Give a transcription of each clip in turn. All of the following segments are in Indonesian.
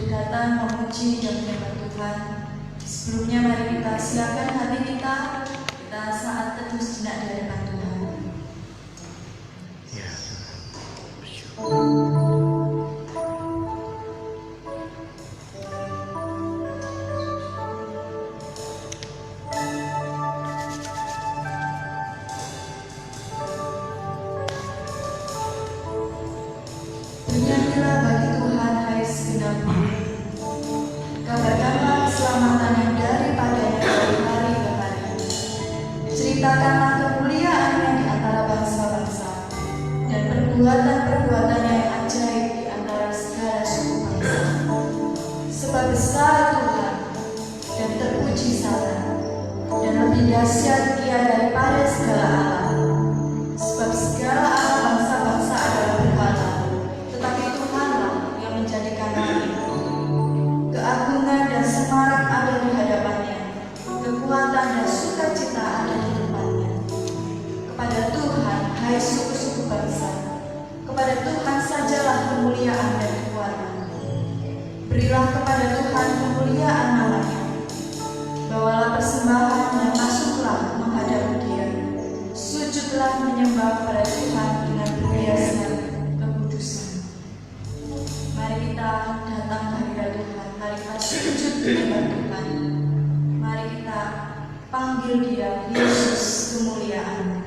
datang memuji dan menyembah Tuhan. Sebelumnya mari kita siapkan hati kita saat teduh sejenak di hadapan Tuhan. Ya. Bernyanyilah bagi Tuhan, hai segenap bumi. Kabarkanlah keselamatan yang daripadanya dari hari ke hari. Ceritakanlah kemuliaannya di antara bangsa-bangsa dan perbuatan-perbuatannya yang ajaib di antara segala suku bangsa. Sebab besar Tuhan dan terpuji Satan, dan lebih dahsyat Dia daripada segala Allah. Sebab segala Allah bangsa-bangsa adalah berhala, tetapi Tuhanlah yang menjadikan langit. Keagungan dan semarak ada di hadapannya, kekuatan dan sukacita ada di depannya. Kepada Tuhan, hai suku-suku bangsa, kepada Tuhan sajalah kemuliaan dan kekuatan. Berilah kepada Tuhan kemuliaan namanya. Bawalah persembahan dan masuklah menghadap Dia. Sujudlah menyembah kepada Tuhan dengan berhiaskan kekudusan. Mari kita datang ke hadirat Tuhan. Mari kita sujud menyembah Tuhan. Mari kita panggil Dia, Yesus kemuliaan.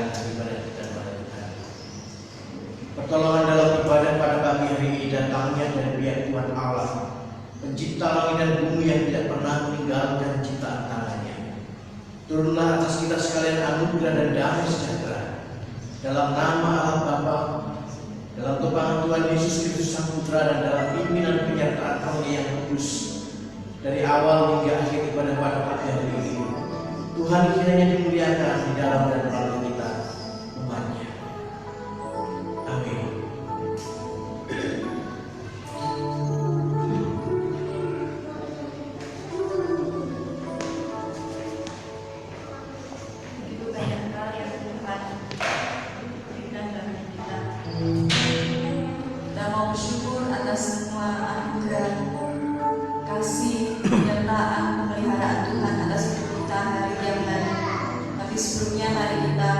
memberkati ibadah kita pada Tuhan. Pertolongan dalam ibadah pada pagi hari ini datangnya dari pihak Tuhan Allah, Pencipta langit dan bumi yang tidak pernah meninggalkan ciptaan tangannya. Turunlah atas kita sekalian anugerah dan damai sejahtera. Dalam nama Allah Bapa, dalam topangan Tuhan Yesus Kristus Sang Putra, dan dalam pimpinan penyertaan Roh yang kudus, dari awal hingga akhir ibadah pada pagi hari ini, Tuhan kiranya dimuliakan di dalam dan melalui kita, umat-Nya. Amin. Begitu banyak hal yang Tuhan berikan bagi kita. Kita mau bersyukur atas semua anugerah, kasih, penyertaan, pemeliharaan Tuhan atas hidup kita hari yang hari. Tapi sebelumnya mari kita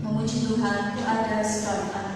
memuji Tuhan untuk ada sebab anugerah.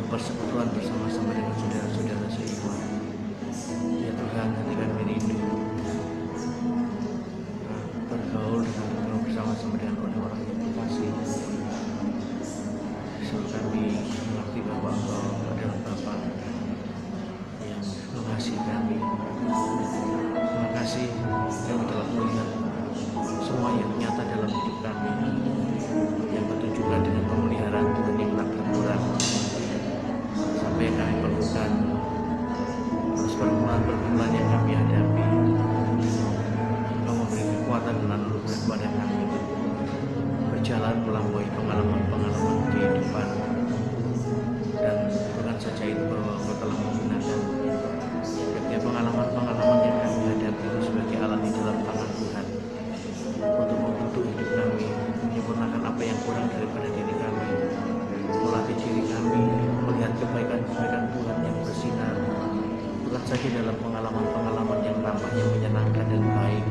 persekutuan bersama-sama dengan saudara-saudara seiman. Ya Tuhan, hati kami rindu bergaul dengan bersama-sama dengan orang-orang yang terkasih. Suruh kami mengerti bahwa Engkau adalah Bapa yang mengasihi kami. Terima kasih kami telah melihat semua yang nyata dalam hidup kami, yang bertunjukkan dengan pemeliharaan Tuhan yang tak berkurang sampai kami perlukan terus pergumulan yang kami hadapi, Engkau memberi kekuatan dan anugerah kepada kami berjalan melampaui pengalaman-pengalaman kehidupan. Dan bukan saja itu, bahwa Engkau telah menggunakan setiap pengalaman-pengalaman yang kami hadapi itu sebagai alat di dalam tangan Tuhan untuk membentuk hidup kami, menyempurnakan apa yang kurang daripada diri kami, melatih diri kami melihat kebaikan-kebaikan Tuhan yang bersinar, bukan saja dalam pengalaman-pengalaman yang nampaknya menyenangkan dan baik,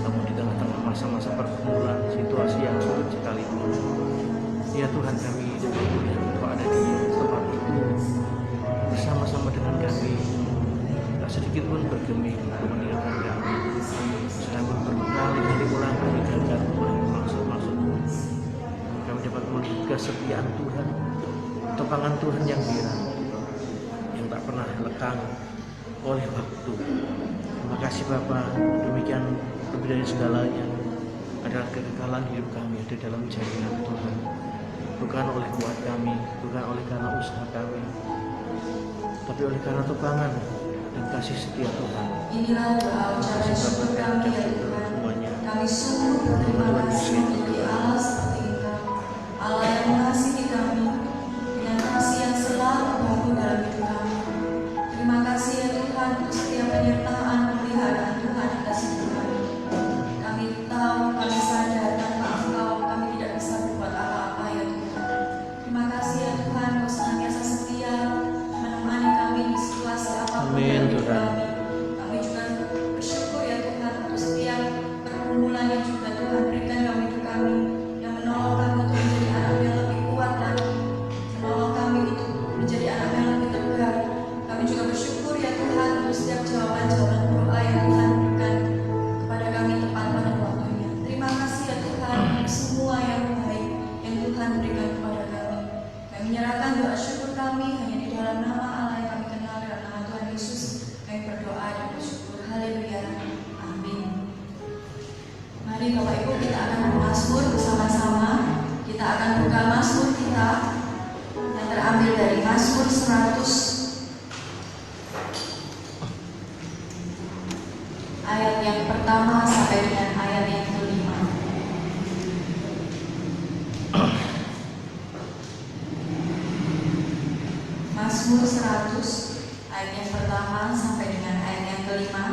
namun di tengah-tengah masa-masa pergumulan, situasi yang sulit sekalipun. Ya Tuhan, kami dapat melihat Engkau ada di tempat itu bersama-sama dengan kami, tak sedikit pun bergeming untuk meninggalkan kami, sedangkan berkali-kali ulang kali gagal oleh maksud-maksud-Mu. Kami dapat melihat kesetiaan Tuhan, topangan Tuhan yang girang, yang tak pernah lekang oleh waktu. Terima kasih Bapa, demikian lebih dari segalanya adalah kekekalan hidup kami ada dalam jarinan Tuhan, bukan oleh kuat kami, bukan oleh karena usaha kami, tapi oleh karena topangan dan kasih setia Tuhan. Inilah doa ucapan syukur kami ya Tuhan. Kami sungguh berterima kasih menjadi Allah seperti Engkau, Allah yang mengasihi kami dengan kasih yang selalu baru dalam hidup kami. Terima kasih ya Tuhan untuk setiap penyertaan pemeliharaan Tuhan atas hidup kami. Kami tahu, kami sadar tanpa Engkau kami tidak bisa berbuat apa-apa ya Tuhan. Terima kasih ya Tuhan, Kau senantiasa setia menemani kami di situasi apapun dalam hidup kami. Kami juga bersyukur ya Tuhan untuk setiap pergumulan yang juga Tuhan berikan dalam hidup kami, yang menolong kami untuk menjadi anak yang lebih kuat lagi, menolong kami untuk menjadi anak yang lebih tegar. Kami juga bersyukur ya Tuhan untuk setiap jawaban-jawaban doa yang Tuhan berikan kepada kami tepat pada waktunya. Terima kasih ya Tuhan untuk semua yang baik yang Tuhan berikan kepada kami. Kami menyerahkan doa syukur kami hanya di dalam nama Allah yang kami kenal, dalam nama Tuhan Yesus. Kami berdoa dan bersyukur. Haleluya. Amin. Mari Bapak Ibu, kita akan bermazmur bersama-sama. Kita akan buka mazmur kita yang terambil dari Mazmur 100 ayat yang pertama sampai dengan ayat yang kelima. Mazmur 100 ayat yang pertama sampai dengan ayat yang kelima.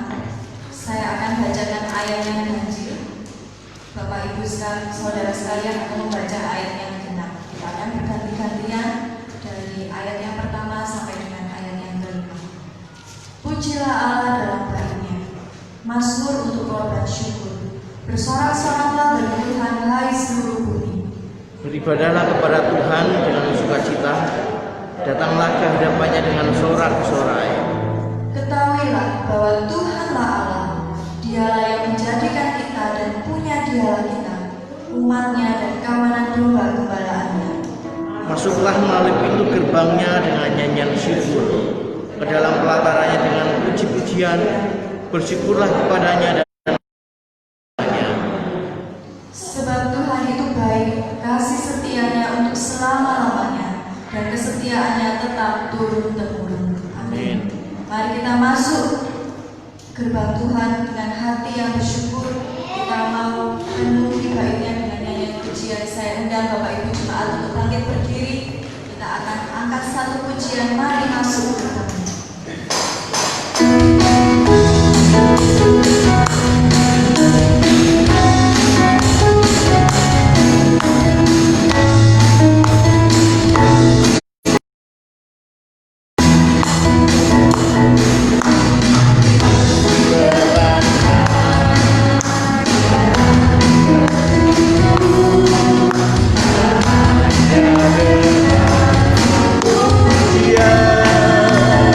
Saya akan bacakan ayat yang ganjil. Bapak Ibu saudara sekalian akan membaca ayat yang genap. Kita akan berganti-gantian dari ayat yang pertama sampai dengan ayat yang kelima. Pujilah Allah dalam baitnya, mazmur untuk korban syukur. Bersorak-soraklah bagi Tuhan, hai seluruh bumi. Beribadahlah kepada Tuhan dengan sukacita, datanglah ke hadapannya dengan sorak-sorai. Ketahuilah bahwa Tuhanlah Allah, Dialah yang menjadikan kita dan punya Dialah kita, umatnya dan kawanan domba gembalaannya. Masuklah melalui pintu gerbangnya dengan nyanyian syukur, ke dalam pelatarannya dengan puji-pujian. Bersyukurlah kepadanya dan Sebab Tuhan itu baik, kasih setianya untuk selama-lamanya, dan kesetiaannya tetap turun-temurun. Amin. Mari kita masuk gerbang Tuhan dengan hati yang bersyukur. Kita mau memenuhi baitnya dengan nyanyian pujian. Saya undang Bapak Ibu jemaat untuk bangkit berdiri. Kita akan angkat satu pujian. Mari masuk gerbang. yeah.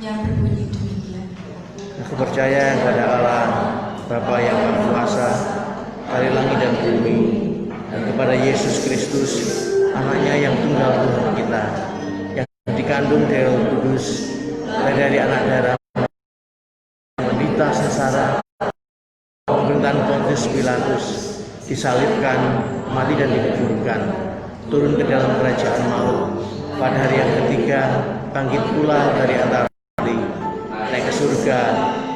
yang berbunyi demikian. Aku percaya kepada Allah, Bapa yang Maha Kuasa, dari langit dan bumi, dan kepada Yesus Kristus, Anaknya yang tunggal Tuhan kita, yang dikandung dari Roh Kudus, dari anak darah, menderita sengsara, pemerintahan Pontius Pilatus, disalibkan, mati dan dikuburkan, turun ke dalam kerajaan maut, pada hari yang ketiga bangkit pula dari antara mati, naik ke surga,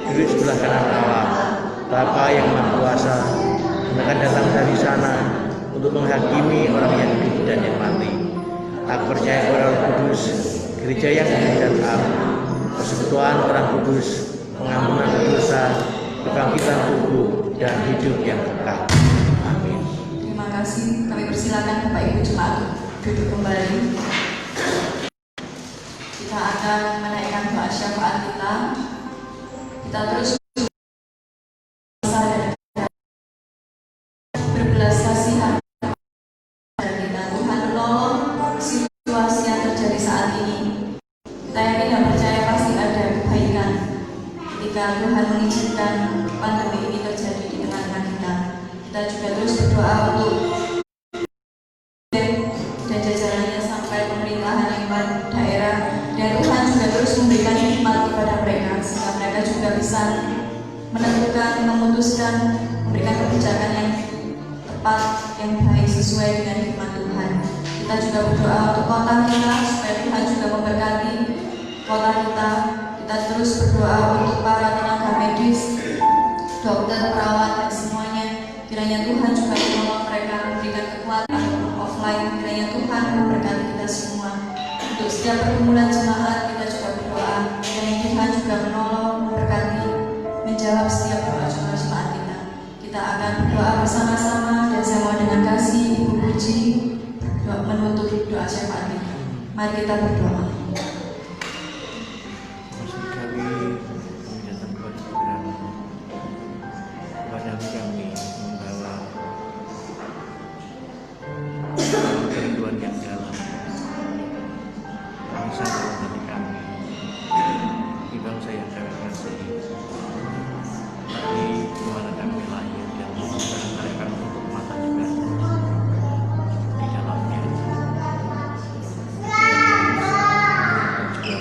duduk sebelah kanan Allah, Bapa yang Maha Kuasa, dan akan datang dari sana untuk menghakimi orang yang hidup dan yang mati. Aku percaya kepada Roh Kudus, gereja yang hidup dan am, persekutuan orang kudus, pengampunan dosa, kebangkitan tubuh, dan hidup yang kekal. Amin. Terima kasih. Kami persilakan Bapak Ibu Jemaat duduk kembali. Kita akan menaikkan doa syafaat kita. Kita terus berbelas kasihan dan kita. Tuhan menolong situasi yang terjadi saat ini. Kita yakin dan percaya pasti ada kebaikan ketika Tuhan mengizinkan pandemi ini terjadi di tengah-tengah kita. Kita juga terus berdoa untuk dan jajarannya sampai pemerintahan yang daerah, dan Tuhan juga terus memberikan hikmat kepada mereka sehingga mereka juga bisa menentukan, memutuskan, memberikan kebijakan yang tepat, yang baik sesuai dengan hikmat Tuhan. Kita juga berdoa untuk kota kita supaya Tuhan juga memberkati kota kita. Kita terus berdoa untuk para tenaga medis, dokter, perawat, dan semuanya. Kiranya Tuhan juga menolong mereka, memberikan kekuatan offline. Kiranya Tuhan memberkati kita semua. Untuk setiap pergumulan jemaat kita juga berdoa. Kiranya Tuhan juga menolong, memberkati, menjawab setiap doa jemaat kita. Kita akan berdoa bersama-sama, dan saya mohon dengan kasih Ibu Puji menutup doa syafaat kita. Mari kita berdoa. Kami membawa kerinduan yang dalam bangsa dalam hati kami, di bangsa yang kami kasihi, di mana kami lahir dan mereka untuk mata juga di dalamnya, juga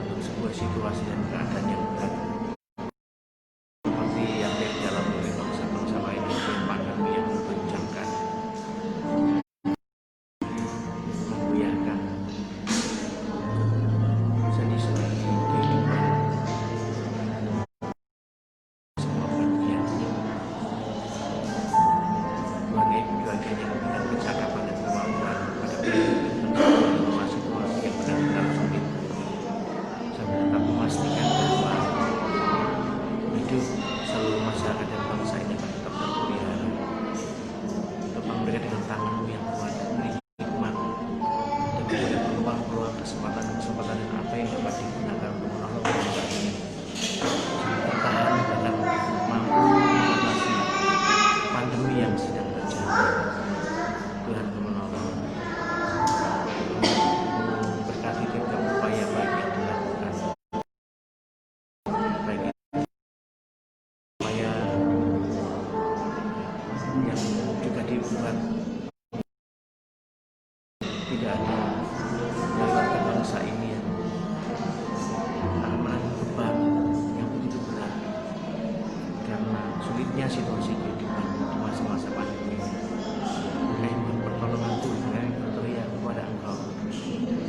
untuk sebuah situasi dan keadaan yang berat. Tidak ada dari warga bangsa ini yang akan menanggung beban yang begitu berat karena sulitnya situasi kehidupan di masa-masa pandemi ini. Kami mohon pertolongan Tuhan, kami berteriak kepada Engkau.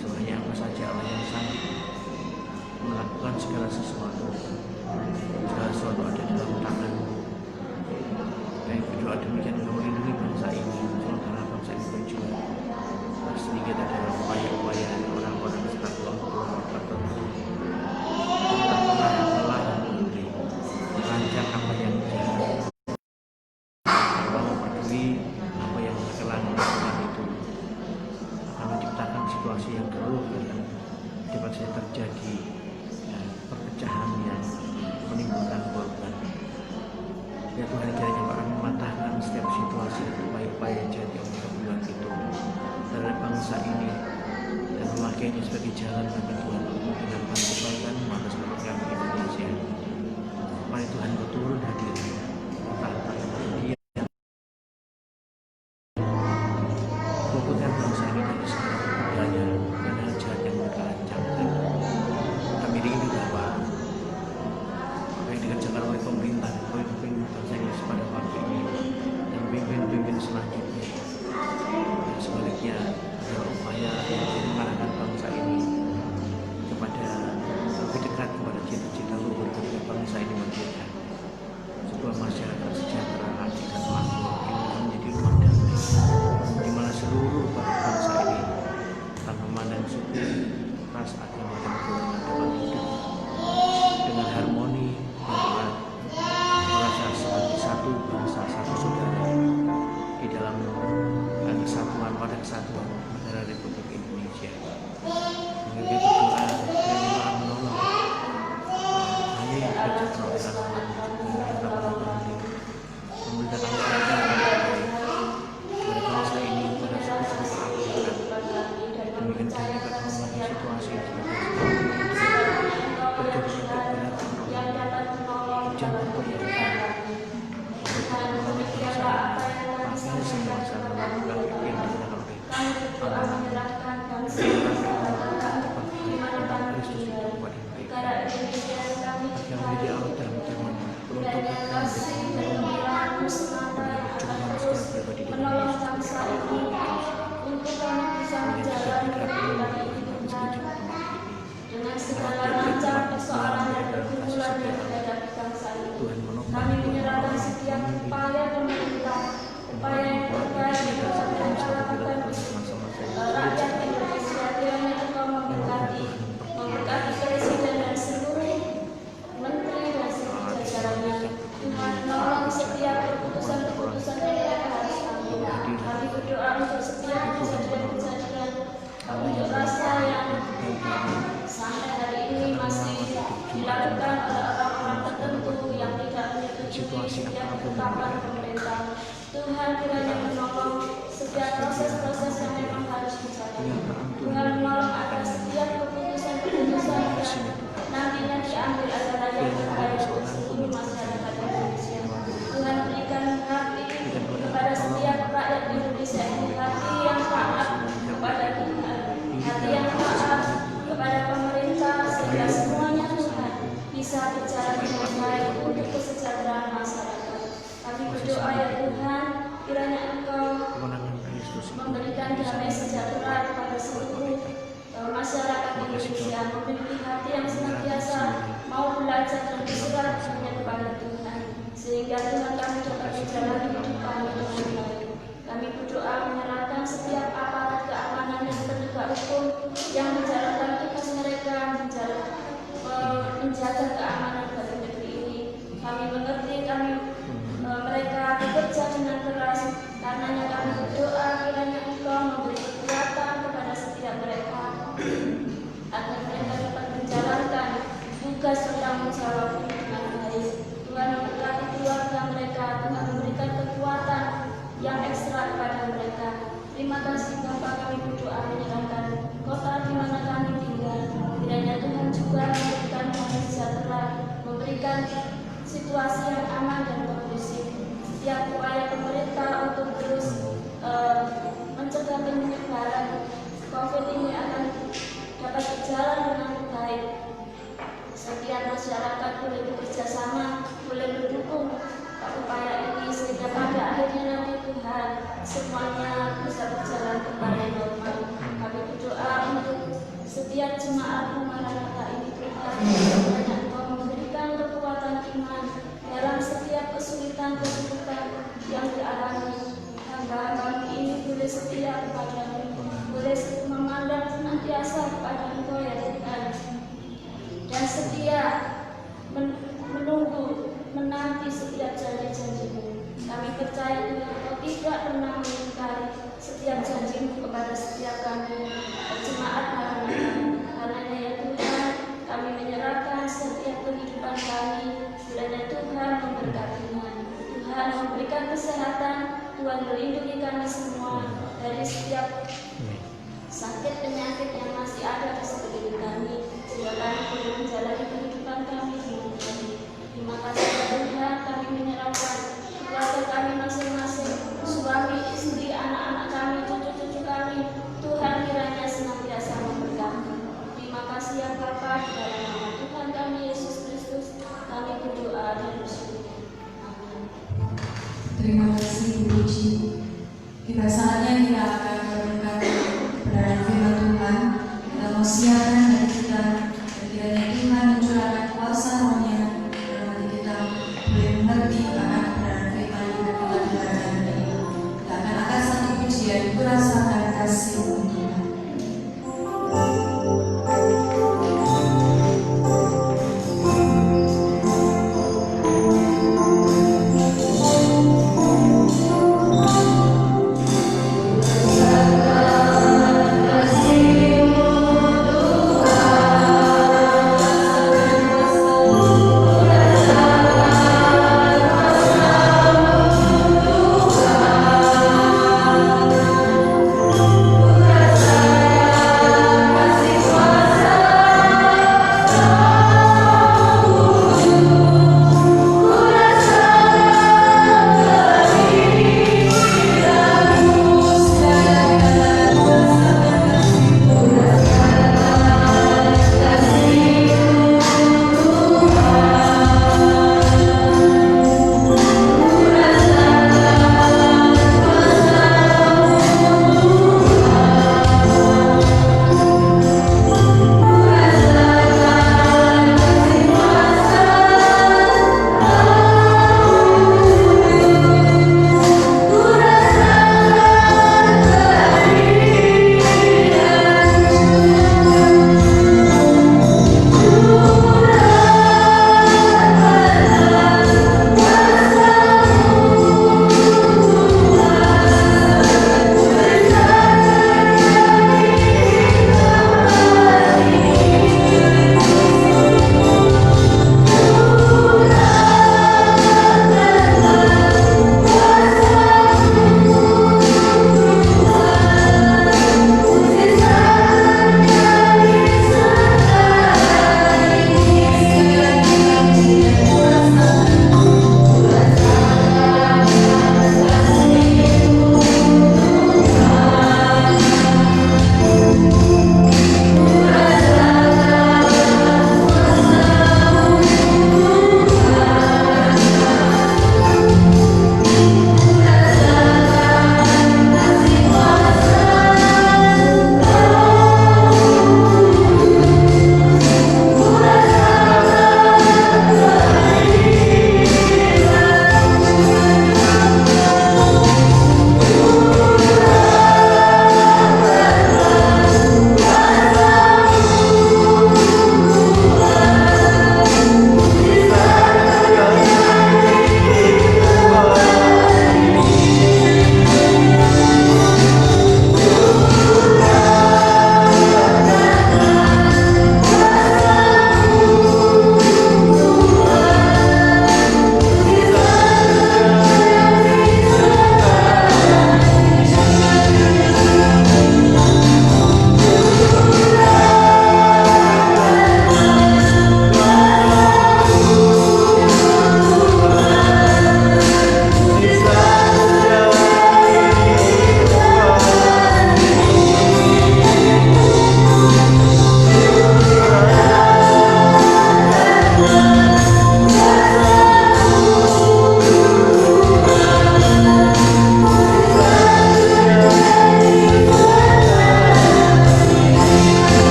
Sebenarnya apa saja Allah yang sanggup melakukan segala sesuatu. Segala sesuatu ada dalam tangan-Mu. Kami berdoa demikian, Engkau melindungi bangsa ini, sementara bangsa ini berjuang. Sedikit ada upaya-upaya dari orang-orang serta kelompok tertentu tentang melarang diri merancang apa yang jahat, bahwa peduli apa yang berkelan itu akan menciptakan situasi yang keruh dan dapat saja terjadi perpecahan yang menimbulkan korban. Ya Tuhan, kiranya Engkau akan mematahkan setiap situasi upaya-upaya yang jadi buat itu terhadap bangsa ini dan memakainya sebagai jalan bagi Tuhan untuk dengan segala macam persoalan dan pergumulan yang dihadapi bangsa ini. Tuhan menopang Kami menyerahkan setiap upaya pemerintah, upaya yang terbaik yang dapat mereka lakukan rakyat Indonesia. Kiranya Engkau memberkati Presiden dan seluruh menteri dan seluruh jajarannya. Tuhan menolong setiap keputusan-keputusan yang mereka harus ambil. Kami berdoa untuk setiap kejadian-kejadian unjuk rasa yang sampai hari ini masih dilakukan oleh orang-orang tertentu yang tidak menyetujui setiap ketetapan pemerintah. Tuhan kiranya menolong setiap proses-proses yang memang harus dijalani. Tuhan menolong agar setiap keputusan-keputusan yang nantinya diambil adalah yang terbaik untuk seluruh masyarakat Indonesia. Tuhan berikan hati kepada setiap rakyat Indonesia ini, hati yang taat kepada Tuhan, hati yang taat kepada pemerintah, sehingga semuanya Tuhan bisa berjalan dengan baik untuk kesejahteraan masyarakat. Kami berdoa ya Tuhan, kiranya Engkau memberikan damai sejahtera kepada seluruh masyarakat Indonesia, memiliki hati yang senantiasa mau belajar dan berserah hanya kepada Tuhan, sehingga Tuhan kami dapat menjalani hidup kami dengan baik. Kami berdoa menyerahkan setiap aparat keamanan dan penegak hukum yang menjalankan tugas mereka menjaga keamanan bagi negeri ini. Kami mengerti mereka bekerja dengan keras, karenanya kami berdoa kiranya Engkau memberi kekuatan kepada setiap mereka agar mereka dapat menjalankan tugas bertanggung jawab dengan baik. Tuhan memberkati keluarga mereka, Tuhan memberikan kekuatan yang ekstra kepada mereka. Terima kasih Bapa, kami berdoa menyerahkan kota di mana kami tinggal. Kiranya Tuhan juga memberikan damai sejahtera, memberikan situasi yang aman dan kondusif. Setiap upaya pemerintah untuk terus mencegah penyebaran COVID ini akan dapat berjalan dengan baik. Setiap masyarakat boleh bekerja sama, boleh mendukung upaya ini sehingga pada akhirnya nanti Tuhan semuanya bisa berjalan kembali normal. Kami berdoa untuk setiap jemaat Maranatha ini Tuhan, kiranya Engkau memberikan kekuatan iman dalam setiap kesulitan-kesulitan yang dialami. Hamba-Hamba ini boleh setia kepada-Mu, boleh memandang senantiasa kepada Engkau ya Tuhan, dan setia menunggu, menanti setiap janji-janji-Mu. Kami percaya Tuhan Engkau tidak pernah mengingkari setiap janji-Mu kepada setiap kami, jemaat Maranatha. Karenanya ya Tuhan, kami menyerahkan setiap kehidupan kami, kiranya Tuhan memberkatinya. Tuhan memberikan kesehatan, Tuhan melindungi kami semua dari setiap sakit penyakit yang masih ada di sekeliling kami, sehingga kami boleh menjalani kehidupan kami dengan baik. Terima kasih ya Tuhan, kami menyerahkan keluarga kami masing-masing, suami, istri, anak-anak kami, cucu-cucu kami. Tuhan kiranya senantiasa memberkati. Terima kasih ya Bapa, di dalam nama Tuhan kami Yesus Kristus, kami berdoa dan bersyukur. Amin. Terima kasih Bu Puji. Kita saatnya kita akan merenungkan kebenaran firman Tuhan. Kita mau siapkan hati kita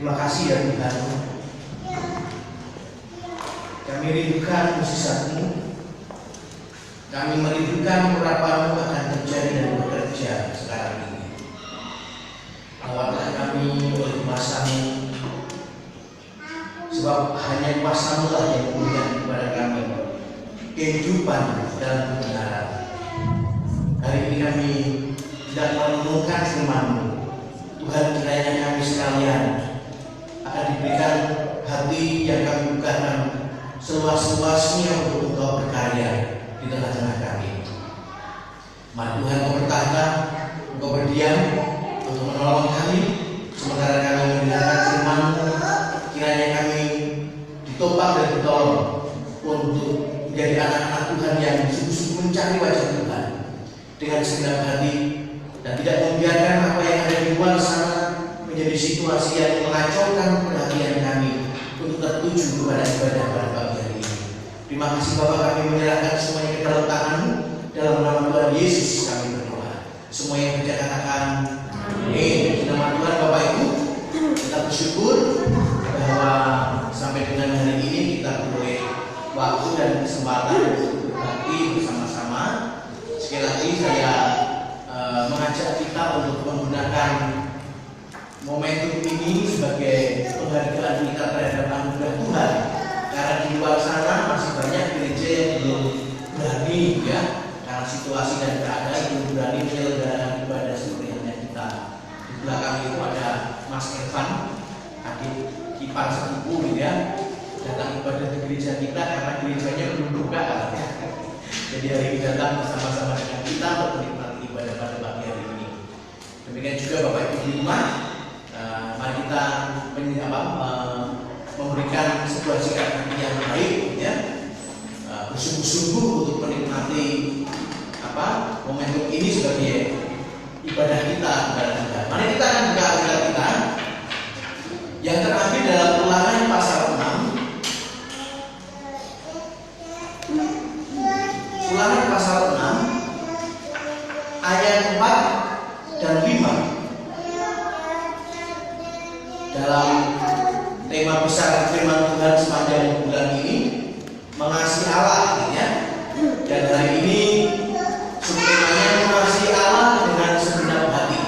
Terima kasih ya Tuhan. Kami rindukan mukjizat-Mu. Kami merindukan urapan-Mu akan terjadi dan bekerja sekarang ini. Rawatlah kami oleh kuasa-Mu, sebab hanya kuasa-Mu lah yang memberikan kepada kami kehidupan dan kebenaran. Hari ini kami tidak merenungkan firman-Mu. Tuhan, kiranya kami sekalian akan diberikan hati yang kami bukakan seluas-luasnya untuk Engkau berkarya di tengah-tengah kami. Mari Tuhan Engkau bertahan, Engkau berdiam untuk menolong kami sementara kami mendengarkan firman-Mu. Kiranya kami ditopang dan ditolong untuk menjadi anak-anak Tuhan yang sungguh-sungguh mencari wajah Tuhan dengan segenap hati dan tidak membiarkan apa yang ada di luar sana menjadi situasi yang mengacaukan perhatian kami untuk tertuju kepada ibadah pada pagi hari ini. Terima kasih Bapak, kami menyerahkan semuanya ke dalam tangan-Mu. Dalam nama Tuhan Yesus kami berdoa. Semua yang percaya katakan amin. Di nama Tuhan Bapak Ibu, kita bersyukur bahwa sampai dengan hari ini kita boleh waktu dan kesempatan untuk berbakti bersama-sama. Sekali lagi saya mengajak kita untuk menggunakan momentum ini sebagai penghargaan kita terhadap anugerah Tuhan, karena di luar sana masih banyak gereja yang belum berani ya, karena situasi dan keadaan belum berani menyelenggarakan ibadah seperti halnya kita. Di belakang itu ada Mas Irfan, adik ipar sepupu gitu ya, datang ibadah di gereja kita karena gerejanya belum buka ya. Jadi hari ini datang bersama-sama dengan kita untuk menikmati ibadah pada pagi hari ini. Demikian juga Bapak Ibu di rumah, mari kita memberikan sebuah sikap hati yang baik ya, bersungguh-sungguh untuk menikmati momentum ini sebagai ibadah kita kepada Tuhan. Mari kita akan buka Alkitab kita yang terambil dalam Ulangan pasal 6. Ulangan pasal 6 ayat 4 dan 5. Dalam tema besar firman Tuhan sepanjang bulan ini, mengasihi Allah ya. Dan hari ini subtemanya mengasihi Allah dengan segenap hati.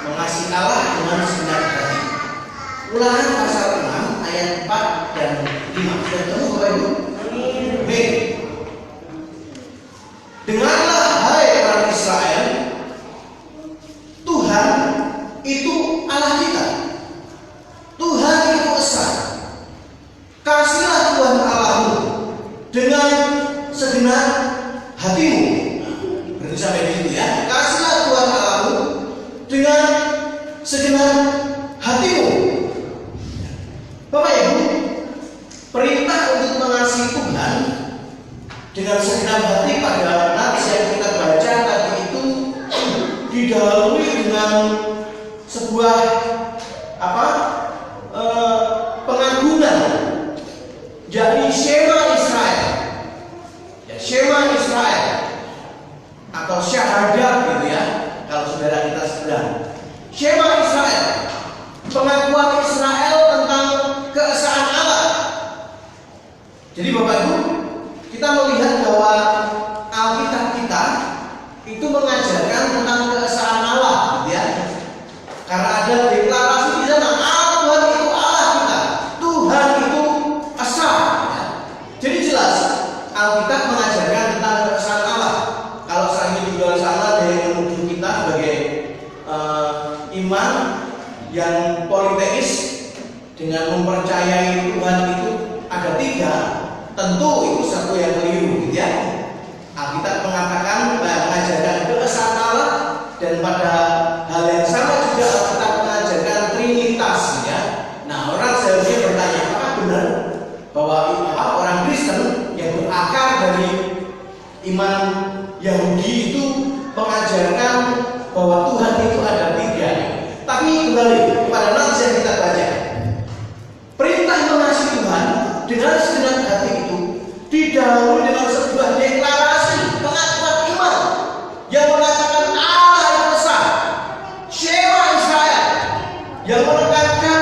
Mengasihi Allah dengan segenap hati. Ulangan pasal 6 ayat 4 dan 5. Sudah ketemu Bapak Ibu? Amin. Dengarlah hai orang Israel, Tuhan itu Allah kita. Tuhan itu esa. Kasihlah Tuhan Allahmu dengan segenap hatimu. Berarti sampai di situ ya. Kasihlah Tuhan Allahmu dengan segenap hatimu. Bapak Ibu, perintah untuk mengasihi Tuhan dengan segenap hati pada nats yang kita baca tadi itu didahului dengan sebuah pengagungan, yakni Shema Israel. Ya, Shema Israel atau syahadat gitu ya, kalau saudara kita sedang. Shema Israel, pengakuan Israel tentang keesaan Allah. Jadi Bapak Ibu, kita melihat bahwa Alkitab kita itu mengajarkan tentang keesaan Allah, gitu ya. Karena ada deklarasi di sana, Tuhan itu Allah kita, Tuhan itu esa. Ya. Jadi jelas Alkitab mengajarkan tentang keesaan Allah. Kalau saat ini di luar sana ada yang menuduh kita sebagai iman yang politeis dengan mempercayai Tuhan itu ada 3, tentu itu satu yang keliru, gitu ya. Alkitab mengatakan mengajarkan keesaan Allah, dan pada hal yang sama juga Alkitab mengajarkan Trinitas, ya. Nah, orang seharusnya bertanya, apakah benar bahwa orang Kristen yang berakar dari iman Yahudi itu mengajarkan bahwa Tuhan itu ada 3? Tapi kembali kepada nats yang kita baca, perintah mengasihi Tuhan dengan segenap hati itu didahului dengan sebuah deklarasi pengakuan iman yang mengatakan Allah itu esa. Shema Israel yang menekankan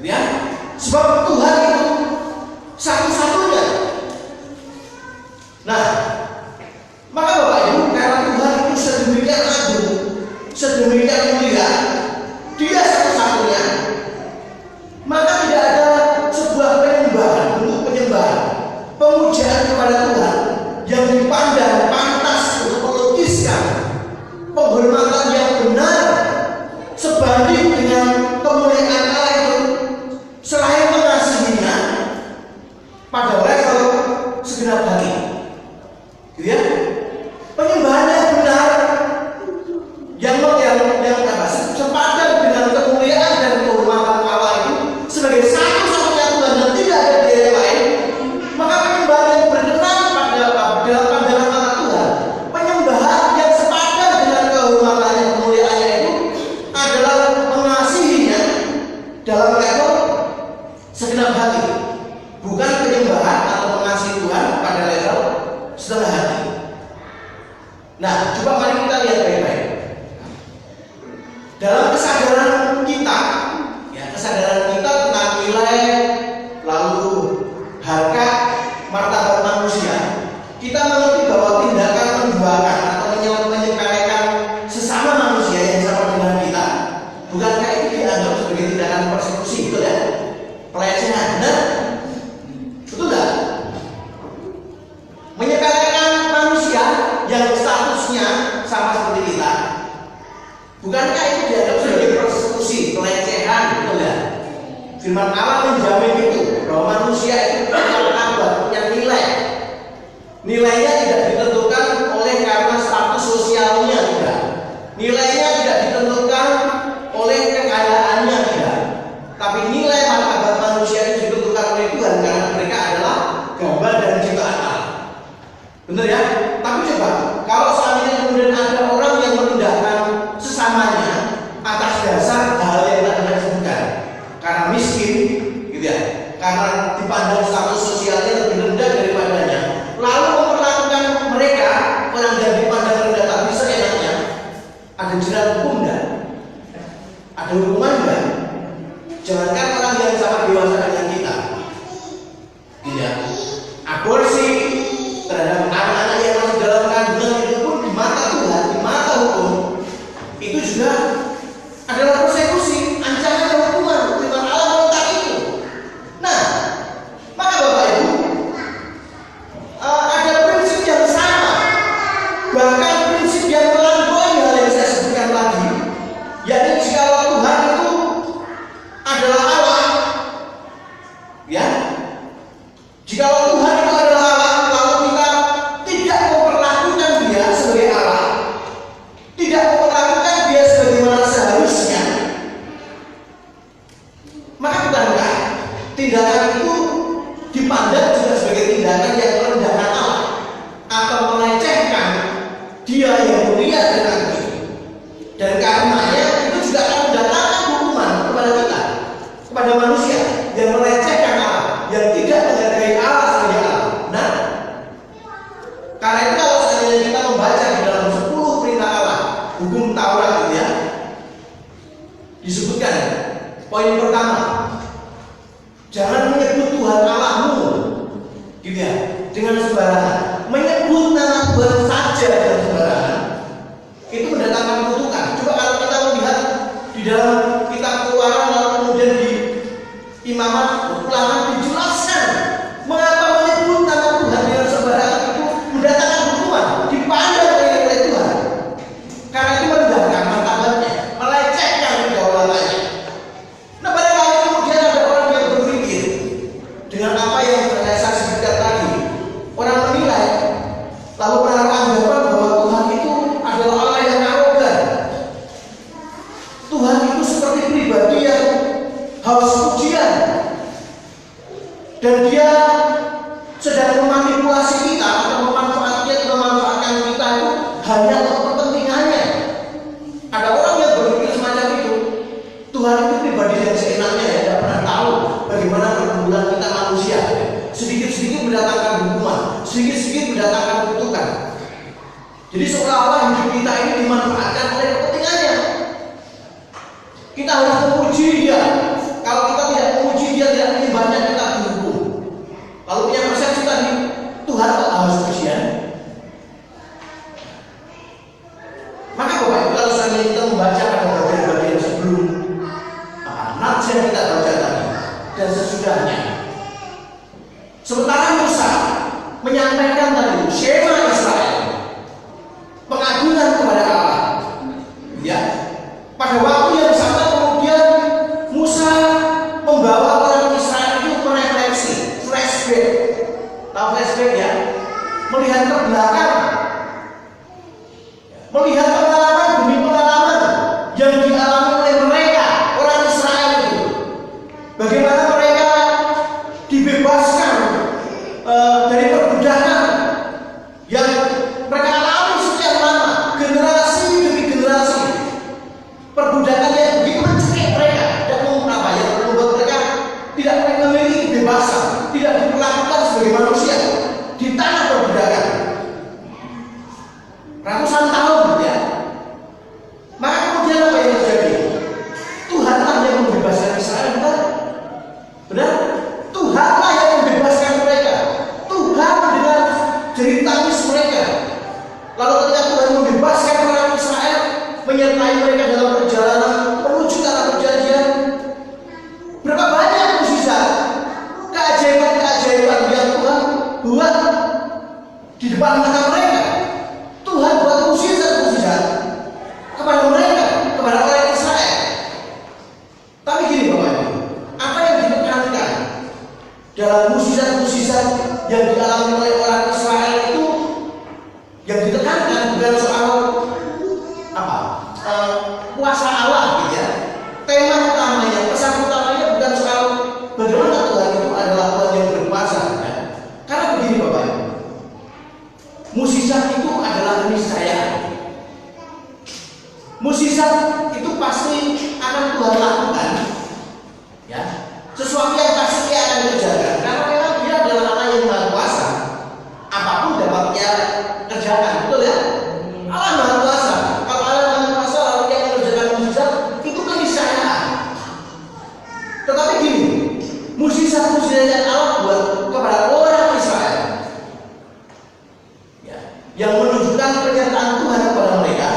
Ya, sebab Tuhan itu satu-satunya. Nah, maka Bapak Ibu, karena Tuhan itu sedemikian agung, sedemikian mulia, Dia satu-satunya, maka tidak ada sebuah penyembahan, bentuk penyembahan, pemujaan kepada Tuhan yang dipandang pantas untuk melukiskan penghormatan yang benar sebanding dengan kemuliaan Allah itu, selain mengasihinya pada level segenap hati. Gitu ya? Penyembahan yang benar yang sepadan dengan kemuliaan dan kehormatan Allah itu sebagai satu-satunya Tuhan dan tidak ada dia yang lain, maka penyembahan yang berkenan dalam pandangan mata Tuhan, penyembahan yang sepadan dengan kehormatan dan kemuliaannya itu adalah mengasihinya dalam level segenap hati, bukan penyembahan atau mengasihi Tuhan pada level setengah hati. Nah, coba mari kita lihat baik-baik. Dalam kesadaran kita, ya, kesadaran kita tentang nilai, lalu harkat, martabat manusia, kita mengerti bahwa tindakan menduakan atau menyepelekan sesama manusia yang sama dengan kita, bukankah itu dianggap sebagai tindakan persekusi, betul ya? Pelecehan, benar? Betul nggak? Menyepelekan manusia yang statusnya sama seperti kita, bukankah itu dianggap sebagai persekusi, pelecehan, betul ya? Firman Allah menjamin itu, bahwa manusia itu punya martabat, punya nilai. Nilainya tidak ditentukan oleh karena status sosialnya, tidak. Nilainya tidak ditentukan oleh kekayaannya, tidak. Tapi nilai martabat manusia itu ditentukan oleh Tuhan karena mereka adalah gambar dan ciptaan Allah. Benar ya? Tapi coba, kalau seandainya kemudian ada orang yang merendahkan sesamanya atas dasar hal yang tadi saya sebutkan, karena miskin, gitu ya, karena dipandang status sosialnya lebih rendah daripadanya, lalu memperlakukan mereka orang yang dipandang rendah tapi seenaknya, ada jerat hukum enggak? Ada hukuman enggak? Jangankan orang yang sangat dewasa dengan kita, gitu ya, aborsi terhadap anak-anak yang masih dalam kandungan itu pun di mata Tuhan, di mata hukum, itu juga adalah persekusi, ancaman dan hukuman. Firman Allah tentang itu. Nah, maka Bapak Ibu, ada prinsip yang sama, bahkan prinsip yang melampaui hal yang saya sebutkan tadi, yakni jika Tuhan itu adalah Allah, ya, jika Tuhan itu adalah Allah, lalu kita tidak memperlakukan Dia sebagai Allah, tidak memperlakukan Dia sebagaimana seharusnya, maka bukankah tindakan itu dipandang juga sebagai tindakan yang merendahkan Allah atau melecehkan Dia yang mulia dan agung, dan karenanya itu juga akan mendatangkan hukuman kepada kita, kepada manusia yang melecehkan Allah, yang tidak menghargai Allah sebagai Allah. Nah, karena itu kalau seandainya kita membaca di dalam 10 perintah Allah, hukum Taurat, gitu ya, disebutkan poin pertama, jangan menyebut Tuhan Allahmu, gitu ya, dengan sembarangan. Menyebut nama Tuhan saja dengan sembarangan itu mendatangkan kutukan. Coba kalau kita melihat di dalam kitab Keluaran, lalu kemudian di Imamat Ulangan dijelaskan mengapa menyebut nama Tuhan dengan sembarangan itu mendatangkan hukuman, dipandang oleh Tuhan, karena itu merendahkan martabatnya, melecehkan kedaulatannya. Nah, barangkali kemudian ada orang yang berpikir dengan apa yang saya sebutkan tadi, orang menilai lalu menaruh anggapan bahwa Tuhan itu adalah Allah yang arogan. Tuhan itu seperti pribadi yang haus pujian, dan Dia sedang memanipulasi kita atau memanfaatkan kita itu hanya untuk kepentingannya. Ada orang yang berpikir semacam itu. Tuhan itu pribadi yang seenaknya, ya, tidak pernah tahu bagaimana pergumulan kita manusia. Sedikit-sedikit mendatangkan hukuman, sedikit-sedikit mendatangkan kutukan. Jadi seolah-olah hidup kita ini dimanfaatkan oleh kepentingannya. Kita harus memuji Dia. Kalau kita tidak dan sesudahnya. Sementara Musa menyampaikan tadi Shema Israel, pengagungan kepada Allah. Ya, pada waktu yang sama kemudian Musa membawa orang Israel itu merefleksi, flashback. Tahu flashback ya? Melihat ke belakang, melihat pengalaman demi pengalaman yang dialami oleh mereka, orang Israel itu. Bagaimana mereka dibebaskan dari perbudakan yang mereka alami sekian lama, generasi demi generasi. Perbudakan yang begitu mencekik mereka dan membuat mereka tidak memiliki kebebasan, tidak diperlakukan sebagai manusia di tanah perbudakan. Ratusan tahun ya. Maka kemudian apa yang terjadi? Tuhanlah yang membebaskan Israel, bukan? Benar? Tuhanlah yang membebaskan mereka. Tuhan mendengar jerit tangis mereka. Lalu ketika Tuhan membebaskan orang Israel, menyertai mereka dalam perjalanan menuju tanah perjanjian, berapa banyak mukjizat, keajaiban-keajaiban yang Tuhan buat di depan mata mereka. Tuhan buat mukjizat-mukjizat kepada mereka, kepada orang Israel. Tapi gini Bapak Ibu, apa yang ditekankan dalam mukjizat-mukjizat yang dialami oleh orang Israel itu, yang ditekankan bukan soal apa kuasa Allah gitu ya. Tema utamanya, pesan utamanya bukan soal bagaimana Tuhan itu adalah Tuhan yang berkuasa ya. Karena begini Bapak Ibu, mukjizat itu adalah keniscayaan. Mukjizat itu pasti akan Tuhan lakukan ya. Sesuatu yang pasti dia akan kerjakan karena memang dia adalah Allah yang maha kuasa. Apapun dapat dia kerjakan, betul ya? Allah maha kuasa. Kalau Allah maha kuasa lalu dia mengerjakan mukjizat, itu keniscayaan. Tetapi gini, mukjizat-mukjizat yang Allah buat kepada orang Israel ya, yang menunjukkan pernyataan Tuhan kepada mereka,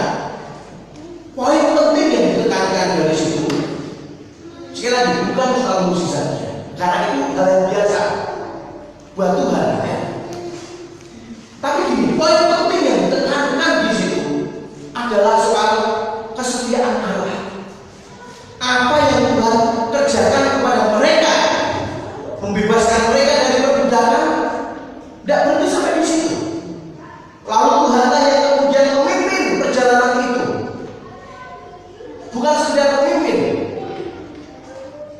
poin penting yang ditekankan dari situ sekali lagi bukan soal mukjizatnya, karena itu hal yang biasa buat Tuhan ya. Tapi gini, poin penting yang ditekankan di situ adalah soal kesetiaan Allah. Apa yang Tuhan kerjakan kepada mereka, membebaskan mereka dari perbudakan, tidak berhenti sampai di situ. Lalu Tuhanlah yang kemudian memimpin perjalanan itu. Bukan sekedar memimpin,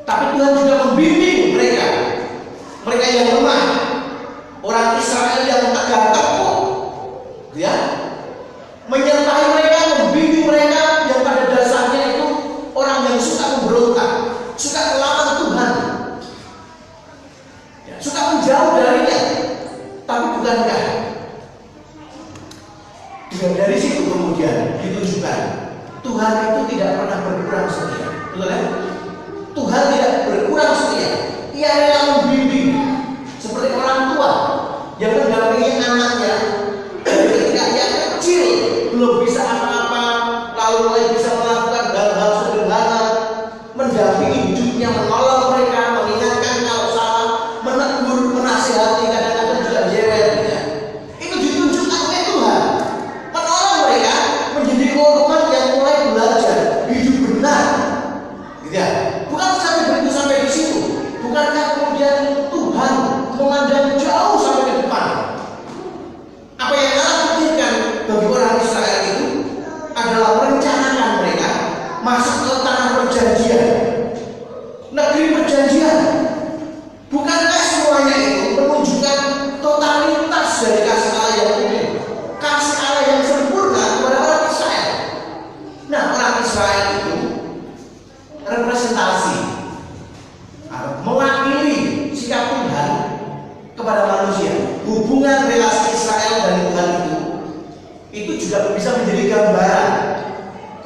tapi Tuhan juga membimbing mereka. Mereka yang lemah, orang Israel yang tegak teguh, ya, menyertai mereka, membimbing mereka yang pada dasarnya itu orang yang suka memberontak, suka melawan Tuhan, ya, suka menjauh darinya. Tapi bukankah dari situ kemudian ditunjukkan Tuhan itu tidak pernah berkurang setia, betul ya? Tuhan tidak berkurang setia. Ia rela membimbing seperti orang tua yang mendampingi anaknya ketika ia kecil, belum bisa apa-apa, lalu mulai bisa melakukan hal-hal sederhana, mendampingi hidupnya, menolong mereka, mengingatkan kalau salah, menegur, menasihati, kadang-kadang juga jewel ya. Itu ditunjukkan oleh Tuhan, menolong mereka menjadi korban yang mulai belajar hidup benar gitu ya. Bukan sampai begitu sampai di situ. Bukankah kemudian Tuhan memandang jauh sampai ke depan? Apa yang Allah pikirkan bagi orang Israel itu adalah merencanakan mereka masuk ke tanah perjanjian, negeri perjanjian. Bukankah semuanya itu menunjukkan totalitas dari kasih Allah yang unik, kasih Allah yang sempurna kepada orang Israel? Nah, orang Israel itu representasi mewakili sikap Tuhan kepada manusia. Hubungan relasi Israel dan Tuhan itu juga bisa menjadi gambaran,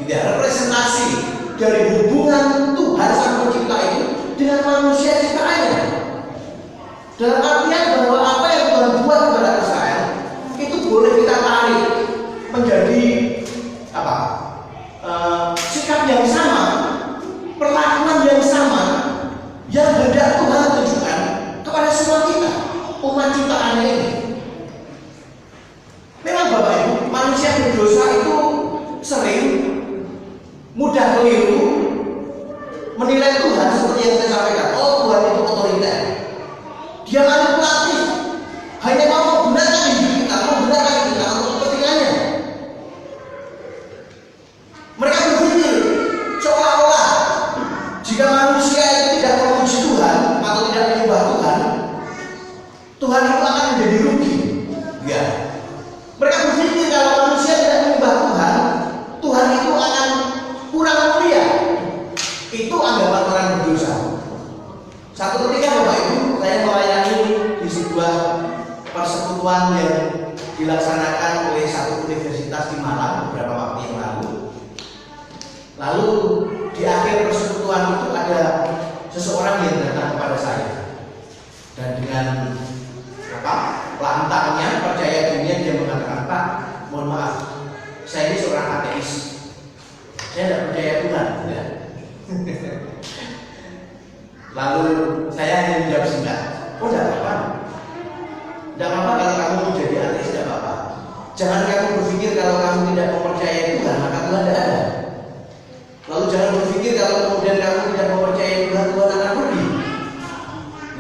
tidak representasi dari hubungan Tuhan sang pencipta itu dengan manusia ciptaannya. Dalam artian bahwa apa yang Tuhan buat kepada Israel itu boleh kita tarik menjadi apa? Sikap yang sama, perlakuan yang sama yang hendak Tuhan Tuhan itu akan menjadi rugi. Ya. Mereka berpikir kalau manusia tidak menyembah Tuhan, Tuhan itu akan kurang mulia. Itu anggapan orang berdosa. Satu ketika Bapak Ibu, saya melayani di sebuah persekutuan yang dilaksanakan oleh satu universitas di Malang beberapa waktu yang lalu. Lalu di akhir persekutuan itu ada seseorang yang datang kepada saya dan dengan lantangnya percaya dirinya dia mengatakan, Pak, mohon maaf, saya ini seorang ateis, saya tidak percaya Tuhan. Ya. Lalu saya hanya menjawab singkat, oh tidak apa-apa, tidak apa-apa kalau kamu mau jadi ateis, tidak apa-apa. Jangan kamu berpikir kalau kamu tidak mempercayai Tuhan maka Tuhan tidak ada. Lalu jangan berpikir kalau kemudian kamu tidak mempercayai Tuhan, Tuhan akan pergi.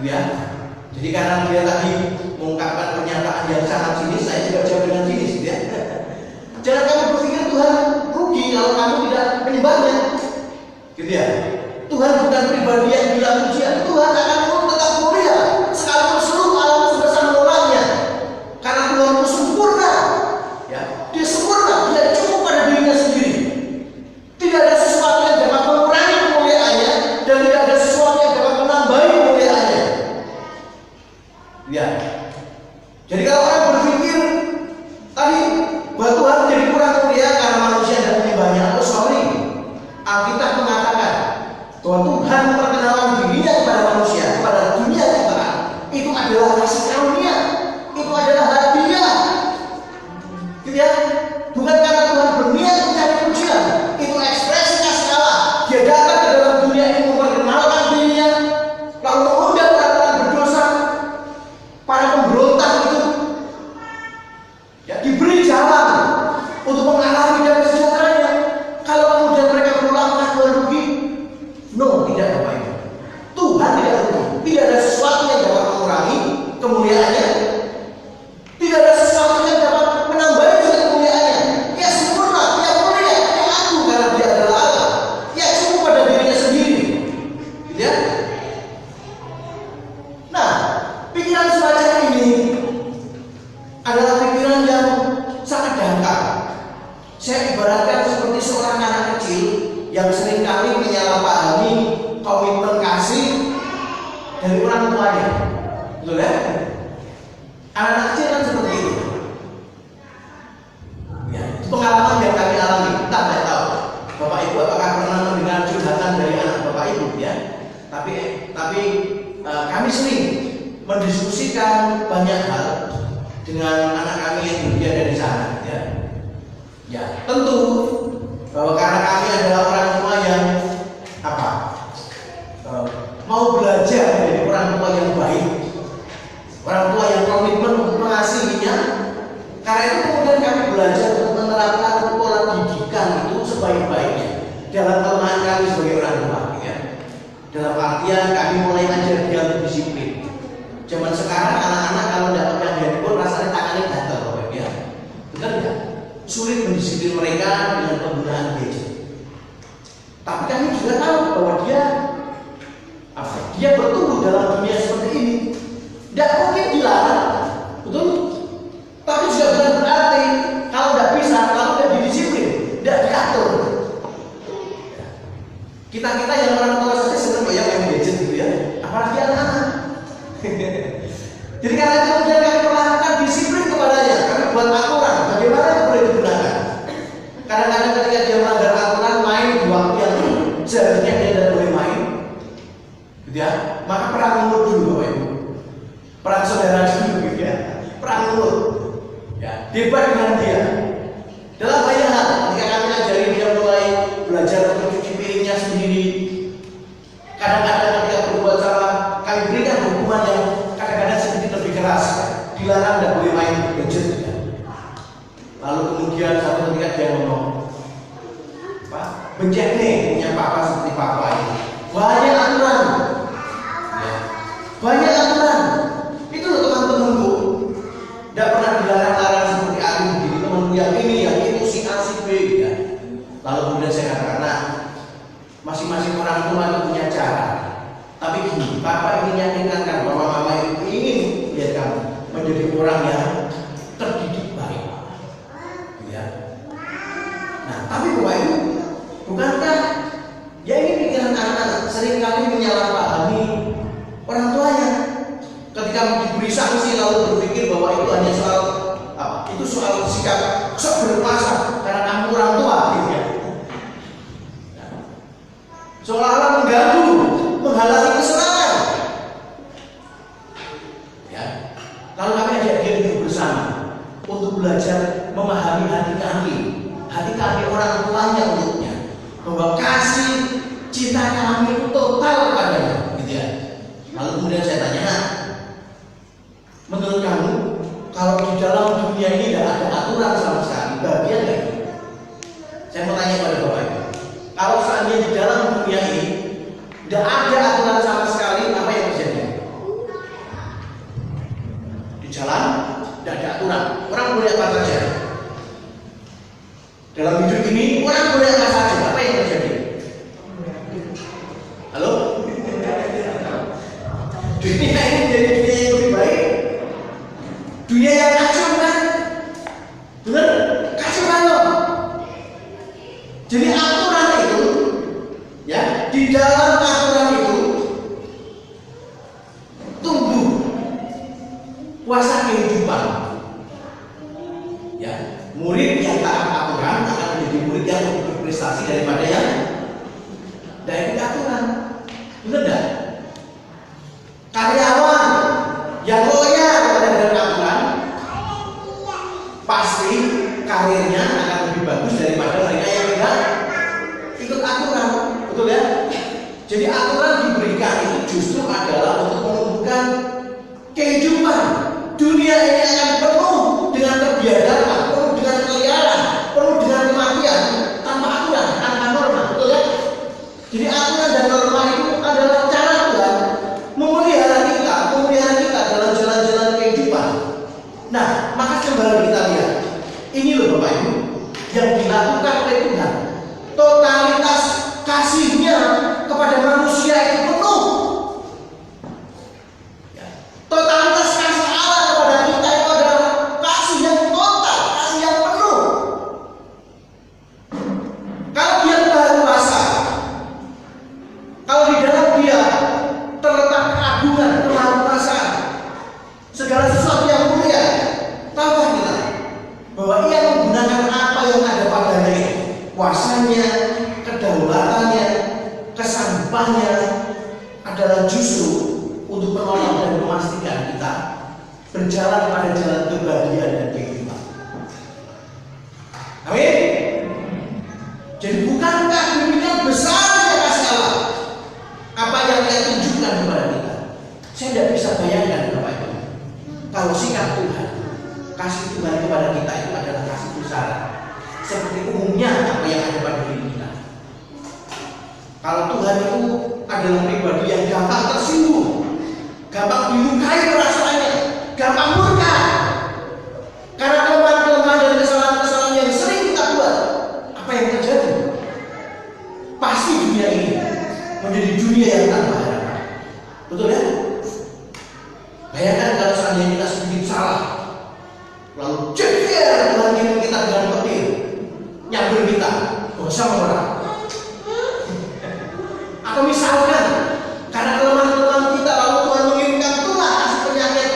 Ya. Jadi karena dia tadi mengungkapkan pernyataan yang sangat sinis, saya juga jawab dengan sinis. Ya. Jangan kamu berpikir Tuhan rugi kalau kamu tidak menyembahnya. Gitu ya. Tuhan bukan pribadi yang bila pujian. Tuhan akan tetap mulia sekalipun seluruh alam semesta menolaknya. Karena Tuhan itu sempurna. Ya. Dia sempurna, dia cukup pada dirinya sendiri. Tidak ada sesuatu yang dapat mengurangi kemuliaannya dan tidak ada sesuatu yang dapat menambahi kemuliaannya. Ya. Jadi kalau orang berpikir tadi bahwa Tuhan menjadi kurang mulia karena manusia tidak menyembahnya, atau sorry, Alkitab mengatakan bahwa Tuhan memperkenalkan dirinya kepada manusia, kepada dunia ciptaan, itu adalah kasih karunia, itu adalah hadiah. Gitu ya. Bukan karena Tuhan berniat mencari pujian, itu ekspresi kasih Allah. Dia datang ke dalam dunia ini memperkenalkan dirinya, lalu mengundang orang-orang berdosa, para pemberontak itu, ya, diberi jalan untuk mengalami damai sejahteranya. Kalau kemudian mereka berulang, Tuhan rugi? No, tidak Bapak Ibu. Tuhan tidak rugi. Tidak ada sesuatu yang dapat mengurangi kemuliaannya. Tidak ada sesuatu yang dapat menambahi kemuliaannya. Dia sempurna, dia mulia, dia agung karena dia adalah Allah. Dia cukup pada dirinya sendiri. Gitu ya? Nah, pikiran semacam ini adalah pikiran yang sangat dangkal. Saya ibaratkan seperti seorang anak kecil yang seringkali menyalahpahami komitmen kasih dari orang tuanya. Betul ya? Anak kecil kan seperti itu. Ya, itu pengalaman yang kami alami. Entah tidak tahu Bapak Ibu apakah pernah mendengar curhatan dari anak Bapak Ibu ya. Tapi kami sering mendiskusikan banyak hal dengan anak kami yang berada di sana ya. Ya, tentu bahwa karena kami adalah orang tua yang mau belajar menjadi orang tua yang baik, orang tua yang komitmen untuk mengasihinya. Karena itu kemudian kami belajar untuk menerapkan pola didikan itu sebaik-baiknya dalam kelemahan kami sebagai orang tua ya. Dalam artian kami mulai ajar dia untuk disiplin. Zaman sekarang anak-anak kalau tidak pegang handphone rasanya tangannya gatal ya. Benar nggak? Sulit mendisiplin mereka dengan penggunaan gadget. Tapi kami juga tahu bahwa dia bertumbuh dalam dunia seperti ini. Tidak mungkin dilarang, betul? Tapi juga bukan berarti kalau tidak bisa, kalau tidak didisiplin, tidak diatur. Kita yang orang tua saja senang yang gadget gitu ya, apalagi anak-anak. Jadi karena itu kemudian kami melakukan disiplin kepadanya. Kami buat aturan bagaimana itu boleh digunakan. Kadang-kadang ketika dia melanggar aturan main di waktu yang seharusnya dia tidak boleh main, gitu ya, maka perang mulut dulu Bapak Ibu, perang saudara dulu gitu ya, perang mulut, ya, debat dengan dia. Dalam banyak hal, ketika kami ajari dia mulai belajar untuk cuci piringnya sendiri. Kadang-kadang ketika berbuat salah, kami berikan hukuman yang kadang-kadang sedikit lebih keras. Dilarang tidak boleh main gadget. Ya. Lalu kemudian satu ketika dia ngomong, Pak, bencet nih punya papa seperti papa ini. Banyak aturan, ya. Banyak aturan. Itu loh teman-temanku. Tidak pernah dilarang-larang seperti aku begini. Temanku yang ini, si A, si B. Ya. Lalu kemudian saya katakan, nah, masing-masing orang tua itu punya cara. Tapi gini, papa ingin yakinkan bahwa mama itu ingin lihat kamu menjadi orang yang terdidik baik. Ya. Nah, tapi Bapak Ibu, bukankah ya ini pikiran anak-anak seringkali menyalahpahami orang tuanya ketika diberi sanksi lalu berpikir bahwa itu hanya soal apa? Itu soal sikap sok berkuasa karena kamu orang tua, gitu ya. Seolah-olah mengganggu, menghalangi kesenangan. Ya. Lalu kami ajak dia duduk bersama untuk belajar memahami hati kami orang tuanya untuknya, bahwa kasih cinta kami itu total kepadanya, gitu ya. Lalu kemudian saya tanya, nah, menurut kamu kalau di dalam dunia ini tidak ada aturan sama sekali, bahagia nggak? Saya mau tanya pada Bapak Ibu, kalau seandainya di dalam dunia ini tidak ada aturan sama sekali, apa yang terjadi? Di jalan tidak ada aturan, orang boleh apa saja. Dalam hidup ini orang boleh apa saja, apa yang terjadi? Halo? Dunia ini menjadi dunia yang lebih baik, dunia yang kacau kan? Benar? Kacau kan loh? Jadi aturan itu, ya, di dalam aturan itu tumbuh kuasa kehidupan. Ya, murid yang taat aturan akan menjadi murid yang lebih berprestasi daripada yang tidak ikut aturan. Benar tidak? Karyawan yang loyal pada aturan pasti karirnya akan lebih bagus daripada mereka yang tidak ikut aturan. Betul ya? Jadi aturan diberikan itu justru adalah untuk menumbuhkan kehidupan. Dunia ini akan penuh dengan kebiadaban, penuh dengan keliaran, penuh dengan kematian tanpa aturan, tanpa norma. Betul ya? Jadi aturan dan norma itu adalah cara Tuhan memelihara kita dalam jalan-jalan kehidupan. Nah, maka kembali kita lihat, ini loh Bapak Ibu yang dilakukan oleh Tuhan. Totalitas kasihnya kepada manusia itu penuh. Ya. Totalitas kasih Allah kepada kita itu adalah kasih yang total, kasih yang penuh. Kalau dia Tuhan kuasa, kalau di dalam dia terletak keagungan, kemahakuasaan, segala sesuatu yang mulia, tahukah kita bahwa ia menggunakan apa yang ada padanya itu, kuasanya, kedaulatannya, kesanggupannya adalah justru untuk menolong dan memastikan kita berjalan pada jalan kebahagiaan dan kehidupan. Amin. Jadi bukankah demikian besarnya kasih Allah? Apa yang Dia tunjukkan kepada kita? Saya tidak bisa bayangkan Bapak Ibu, kalau sikap Tuhan, kasih Tuhan kepada kita itu adalah kasih besar, seperti umumnya apa yang ada pada diri kita. Kalau Tuhan itu adalah pribadi yang gampang tersinggung, gampang dilukai perasaannya, gampang murka karena kelemahan-kelemahan dan kesalahan-kesalahan yang sering kita buat, apa yang terjadi? Pasti dunia ini menjadi dunia yang tanpa harapan. Betul ya? Bayangkan kalau seandainya kita sedikit salah, lalu jeger Tuhan kirim kita dengan petir, nyambur kita, dosa orang. Atau misalkan karena kelemahan-kelemahan kita lalu Tuhan mengirimkan tulah kasih penyakit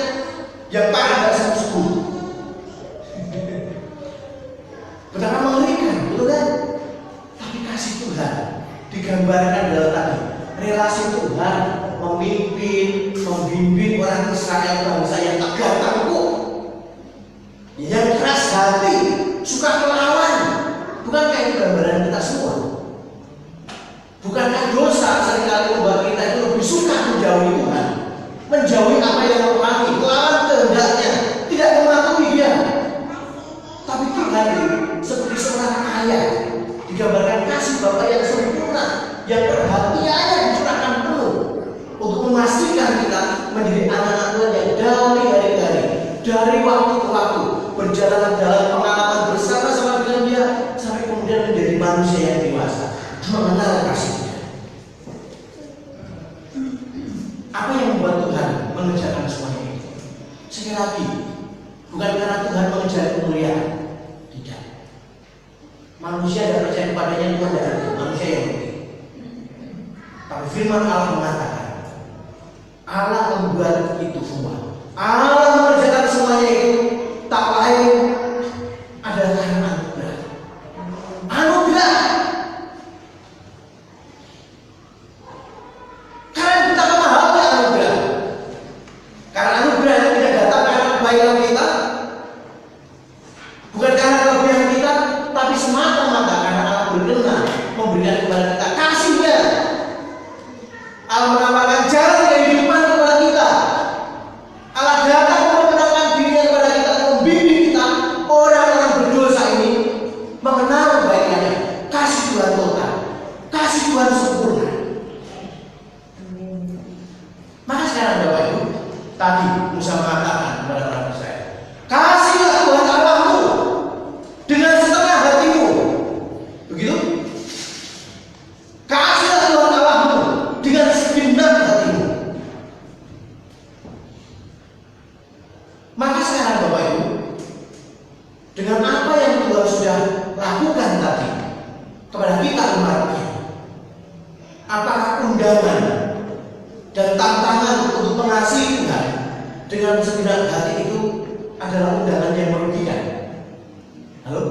yang parah dan sembuh. Betapa mengerikan, betul kan? Tapi kasih Tuhan digambarkan dalam tadi relasi Tuhan memimpin, membimbing orang Israel, bangsa yang tegar tangguh, yang keras hati, suka melawan. Bukankah itu gambaran kita semua? Bukankah dosa seringkali membuat kita itu lebih suka menjauhi Tuhan, menjauhi apa yang memerangi, melawan kehendaknya, tidak mematuhi Dia? Tapi Tuhan itu seperti seorang ayah, digambarkan kasih Bapa yang sempurna, yang perhatiannya dicurahkan penuh untuk memastikan kita menjadi anak-anak Tuhan yang dari hari ke hari, dari waktu ke waktu, berjalan dalam pengalaman bersama-sama dengan Dia sampai kemudian menjadi manusia yang dewasa, mengenal kasih-Nya. Apa yang membuat Tuhan mengerjakan semuanya itu? Saya Sekali lagi, bukan karena Tuhan mengejar kemuliaan, tidak. Manusia tidak percaya kepadanya Tuhan tidak ada, manusia yang rugi. Tapi firman Allah mengatakan, Allah membuat itu semua. Allah mengerjakan semuanya itu tak lain adalah karena anugerah. Anugerah. Karena betapa mahalnya anugerah. Karena anugerah itu tidak datang karena kebaikan kita, bukan karena kelebihan kita, tapi semata-mata karena Allah berkenan memberikan kepada kita kasih-Nya. Allah menawarkan jalan kehidupan kepada kita. Allah datang memperkenalkan dirinya kepada kita, membimbing kita, orang-orang berdosa ini mengenal kebaikannya. Kasih Tuhan total, kasih Tuhan sempurna. Maka sekarang Bapak Ibu, tadi Musa mengatakan kepada orang Israel, kasihlah Tuhan Allahmu dengan setengah hatimu. Begitu? Kasihlah Tuhan Allahmu dengan segenap hatimu. Maka sekarang Bapak Ibu, dengan apa yang Tuhan sudah lakukan tadi kepada kita umatnya, apakah undangan dan tantangan untuk mengasihi Tuhan dengan segenap hati itu adalah undangan yang merugikan? Halo?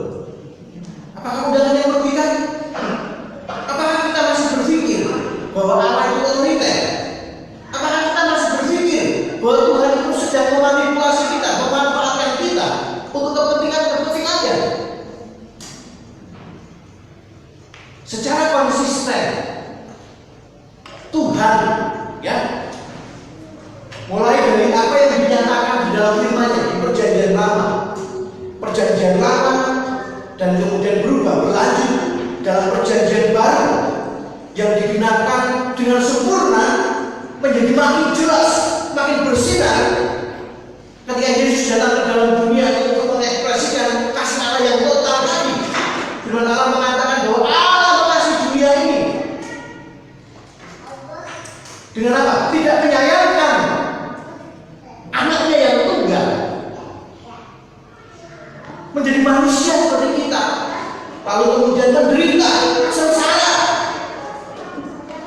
Apakah undangan yang merugikan? Apakah kita masih berpikir bahwa Allah itu otoriter? Apakah kita masih berpikir bahwa Tuhan itu sedang memanipulasi kita, memanfaatkan kita untuk kepentingannya? Secara konsisten Tuhan, ya, mulai dari apa yang dinyatakan di dalam firman-Nya di perjanjian lama, dan kemudian berubah berlanjut dalam perjanjian baru yang digunakan dengan sempurna, menjadi makin jelas, makin bersinar ketika Yesus datang ke dalam dunia untuk mengekspresikan kasih Allah yang total tadi. Firman Allah mengatakan bahwa Allah mengasihi dunia ini dengan apa? Tidak menyayangkan anaknya yang tunggal menjadi manusia seperti kita, lalu kemudian menderita, sengsara,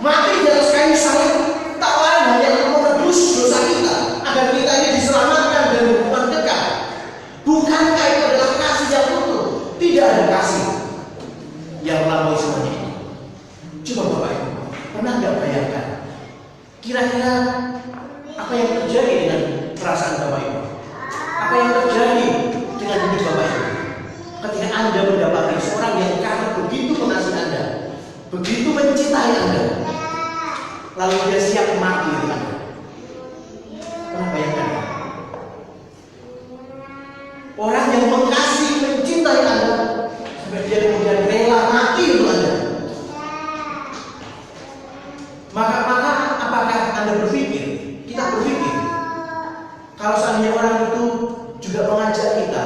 mati di atas kayu salib, tak lain hanya untuk menebus dosa kita agar kita ini diselamatkan dari hukuman kekal. Bukankah itu adalah kasih yang utuh? Tidak ada kasih yang melampaui semuanya ini. Coba Bapak Ibu, pernah nggak bayangkan kira-kira apa yang terjadi dengan perasaan Bapak Ibu? Apa yang terjadi dengan hidup Bapak Ibu ketika Anda mendapati seorang yang karena begitu mengasihi Anda, begitu mencintai Anda, lalu dia siap mati untuk Anda? Pernah bayangkan? Orang yang mengasihi, mencintai Anda sampai dia kemudian rela mati untuk Anda. Maka apakah Anda berpikir, kita berpikir, kalau seandainya orang itu juga mengajak kita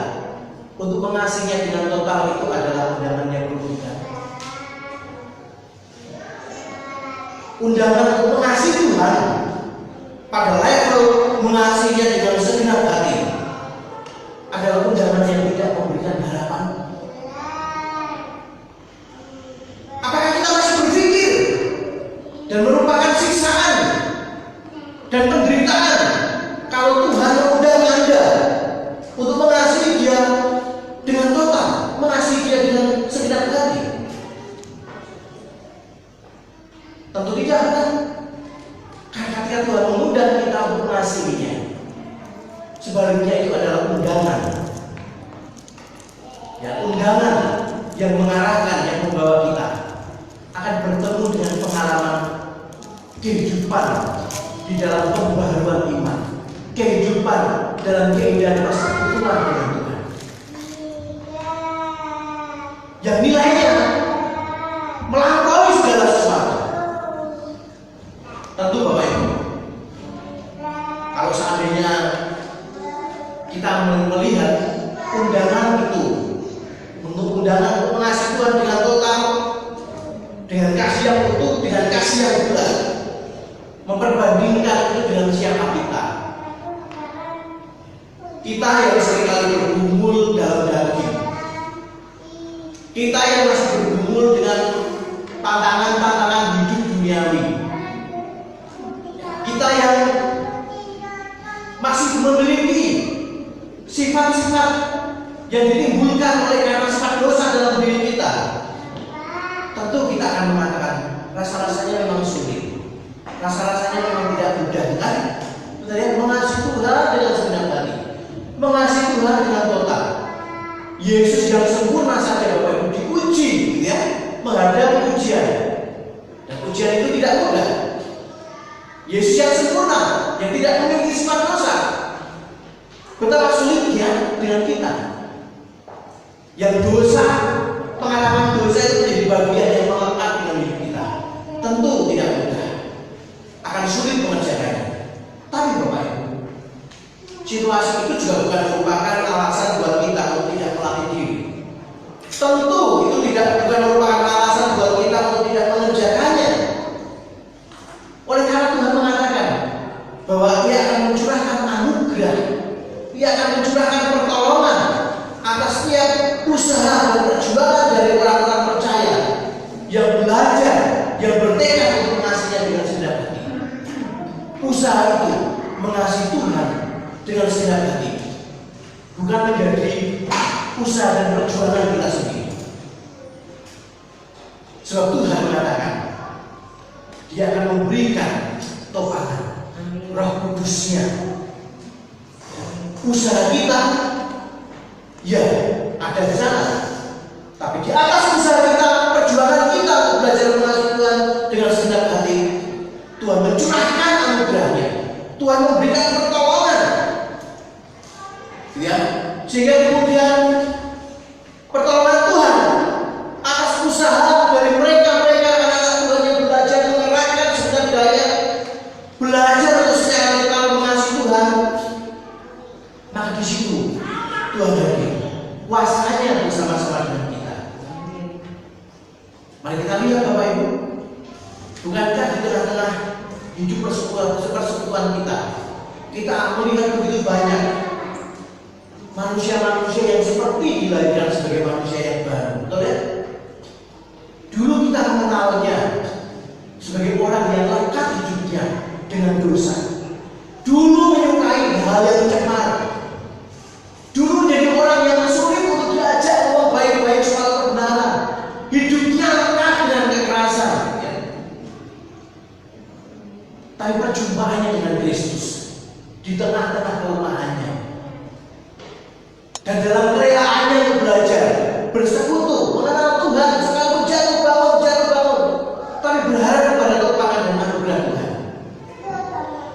untuk mengasihinya dengan total, itu adalah undangan yang merugikan? Undangan untuk mengasihi Tuhan pada level mengasihinya dengan segenap hati adalah undangan yang tidak memberikan harapan. Apakah kita masih berpikir dan merupakan siksaan dan penderitaan kalau Tuhan mengundang Anda untuk mengasihi Dia dengan total, mengasihi Dia dengan segenap hati? Tentu tidak, kan? Karena ketika Tuhan mengundang kita untuk mengasihinya, sebaliknya itu adalah undangan, ya, undangan yang mengarahkan, yang membawa kita akan bertemu dengan pengalaman kehidupan di dalam pembaharuan iman, kehidupan dalam keindahan persekutuan dengan Tuhan, yang nilainya melampaui segala sesuatu. Tentu Bapak Ibu, kalau seandainya kita melihat undangan itu, untuk undangan untuk mengasihi Tuhan dengan total, dengan kasih yang utuh, dengan kasih yang bulat, memperbandingkan itu dengan siapa kita, Kita yang seringkali bergumul dalam daging, kita yang masih bergumul dengan tantangan-tantangan hidup duniawi, kita yang masih memiliki sifat-sifat yang ditimbulkan oleh karena sifat dosa dalam diri kita, tentu kita akan mengatakan rasa-rasanya memang sulit, rasa-rasanya memang tidak mudah, kan? Mengasihi Tuhan dengan segenap hati, mengasihi Tuhan dengan total. Yesus yang sempurna saja Bapak Ibu diuji, gitu ya, menghadapi ujian, dan ujian itu tidak mudah. Yesus yang sempurna, yang tidak memiliki sifat dosa, betapa sulitnya dengan kita yang dosa, pengalaman dosa itu menjadi bagian yang melekat dengan hidup kita. Tentu tidak mudah, akan sulit mengerjakannya. Tapi Bapak Ibu, situasi itu juga bukan merupakan alasan buat kita untuk tidak melatih diri. Tentu itu bukan merupakan alasan buat kita untuk tidak mengerjakannya. Oleh karena Tuhan mengatakan bahwa Dia akan mencurahkan anugerah, Dia akan mencurahkan pertolongan atas setiap usaha dan perjuangan dari orang-orang percaya yang belajar, yang bertekad untuk mengasihinya dengan segenap hati. Usaha itu mengasihi Tuhan dengan segenap hati, bukan menjadi usaha dan perjuangan kita sendiri. Sebab Tuhan mengatakan Dia akan memberikan topatan Roh Kudus-Nya. Usaha kita ya ada di sana, tapi di atas usaha kita, perjuangan kita untuk belajar mengasihi Tuhan dengan segenap hati, Tuhan mencurahkan anugerahnya, Tuhan memberikan pertolongan, ya, sehingga kemudian pertolongan Tuhan atas usaha dari mereka-mereka anak-anak Tuhan yang belajar mengerahkan segenap daya, belajar untuk secara total mengasihi Tuhan, maka di situ Tuhan hadir kuasanya bersama-sama dengan kita. Mari kita lihat Bapak Ibu, bukankah di tengah-tengah hidup persekutuan kita melihat begitu banyak manusia-manusia yang seperti dilahirkan sebagai manusia yang baru, betul ya? Dulu kita mengenalnya sebagai orang yang lekat hidupnya dengan dosa. Dulu menyukai hal yang cemar. Dulu menjadi orang yang sulit untuk diajak ngomong baik-baik soal kebenaran. Hidupnya lekat dengan kekerasan, ya. Tapi perjumpaannya dengan Kristus di tengah-tengah kelemahannya, dan dalam kerelaan yang belajar bersekutu mengenal Tuhan, sekalipun jatuh bangun, tapi berharap kepada topangan dan anugerah Tuhan.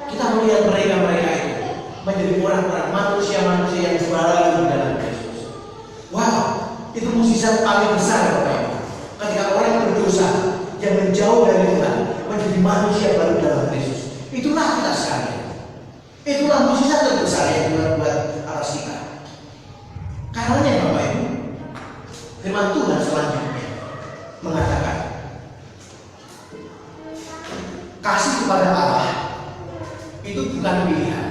Kita melihat mereka itu menjadi orang-orang manusia-manusia yang baru di dalam Kristus. Wow, itu mukjizat paling besar Bapak Ibu. Ketika orang yang berdosa yang menjauh dari Tuhan menjadi manusia baru dalam Kristus. Itulah kita sekalian. Itulah mukjizat terbesar yang Tuhan buat atas kita. Karenanya Bapak Ibu, firman Tuhan selanjutnya mengatakan, kasih kepada Allah itu bukan pilihan.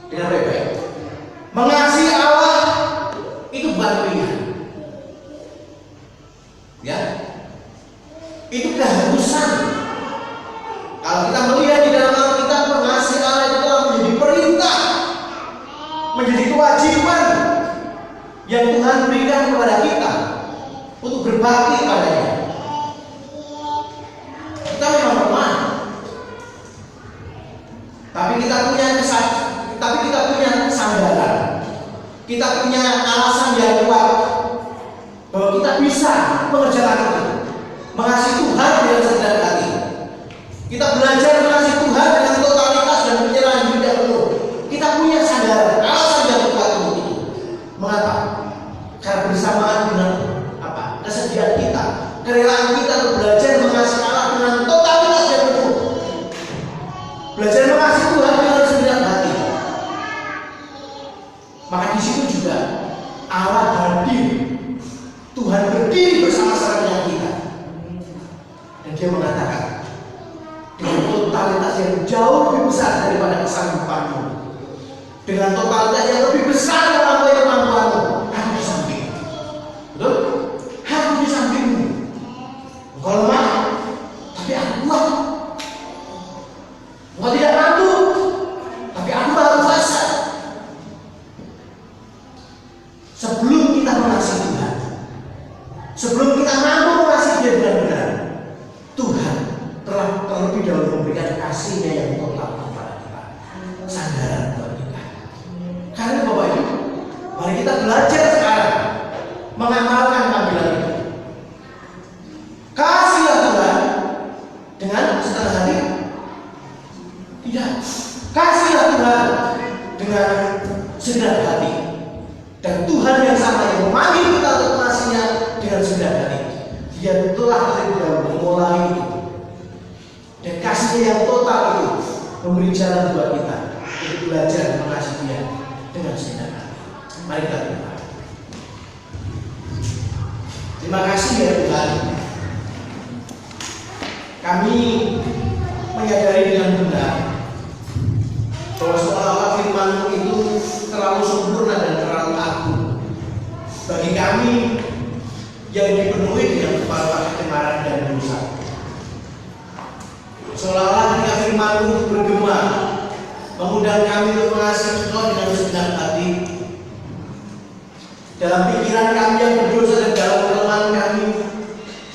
Dengar baik-baik. Mengasihi Allah itu bukan pilihan. Ya. Itu keharusan. Kalau kita melihat di dalam Alkitab, mengasihi Allah itu telah menjadi perintah, menjadi kewajiban yang Tuhan berikan kepada kita untuk berbakti kepadanya. Kita memang lemah, tapi kita punya sandaran, kita punya alasan yang kuat bahwa kita bisa mengerjakan itu, mengasihi Tuhan dengan segenap hati. Kita belajar mengasihi Tuhan dengan totalitas dan penyerahan diri yang penuh. Kita punya sandaran, alasan yang kuat untuk itu. Mengapa? Karena bersamaan dengan apa? Kesediaan kita, kerelaan kita untuk belajar mengasihi Allah dengan totalitas yang penuh. Belajar mengasihi Tuhan dengan segenap hati. Maka di situ juga Allah hadir. Tuhan berdiri bersama-sama dengan kita. Dan Dia mengatakan dengan totalitas yang jauh lebih besar daripada kesanggupanmu, dengan totalitas yang lebih besar melampaui kemampuanmu. Aku di sampingmu. Betul? Aku di sampingmu. Engkau lemah, tapi aku kuat. Engkau tidak mampu, tapi aku maha kuasa. Sebelum kita mengasihi Tuhan, sebelum kita mampu mengasihi Dia dengan benar, Tuhan telah terlebih dahulu memberikan kasih-Nya yang total kepada kita, sandaran buat kita. Karena Bapak Ibu, mari kita belajar sekarang mengamalkan panggilan itu. Kasihlah Tuhan dengan setengah hati. Tidak. Kasihlah Tuhan dengan segenap hati. Dan Tuhan yang sama yang memanggil kita untuk mengasihinya dengan segenap hati, Dia telah terlebih dahulu memulai itu. Dan kasihnya yang total itu memberi jalan buat kita untuk belajar mengasihi Dia dengan segenap hati. Mari kita berdoa. Terima kasih ya Tuhan. Kami menyadari dengan benar bahwa seolah-olah firman-Mu itu terlalu sempurna dan terlalu agung bagi kami yang dipenuhi dengan kepala kecemaran dan dosa. Seolah-olah ketika firman-Mu itu bergema mengundang kami untuk mengasihi Engkau dengan segenap hati, dalam pikiran kami yang berdosa dan dalam kelemahan kami,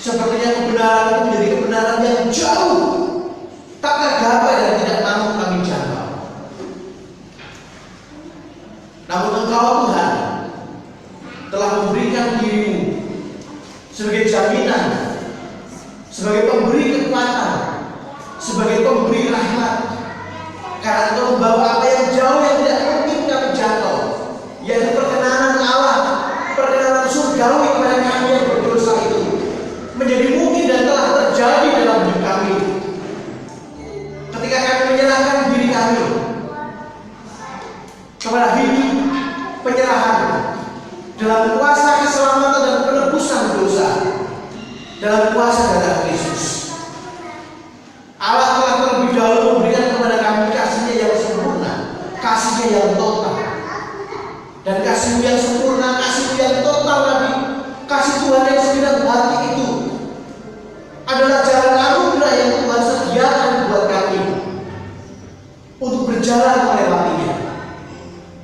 sepertinya kebenaran itu menjadi kebenaran yang jauh, tak tergapai dan tidak mampu kami jangkau. Namun Engkau Tuhan telah memberikan diri-Mu sebagai jaminan, sebagai pemberi kekuatan, sebagai pemberi rahmat. Karena Engkau membawa apa yang jauh yang tidak mungkin kami jangkau, yaitu perkenanan Allah, perkenanan surgawi kepada kami yang berdosa itu, menjadi mungkin dan telah terjadi dalam hidup kami. Ketika kami menyerahkan diri kami kepada hidup penyerahan dalam kuasa keselamatan dan penebusan dosa, dalam kuasa darah Kristus, Allah telah terlebih dahulu memberikan kepada kami kasih-Nya yang sempurna, kasih-Nya yang total. Dan kasih-Mu yang sempurna, kasih-Mu yang total tadi, kasih Tuhan yang segenap hati itu adalah jalan anugerah yang Tuhan sediakan buat kami untuk berjalan melewatinya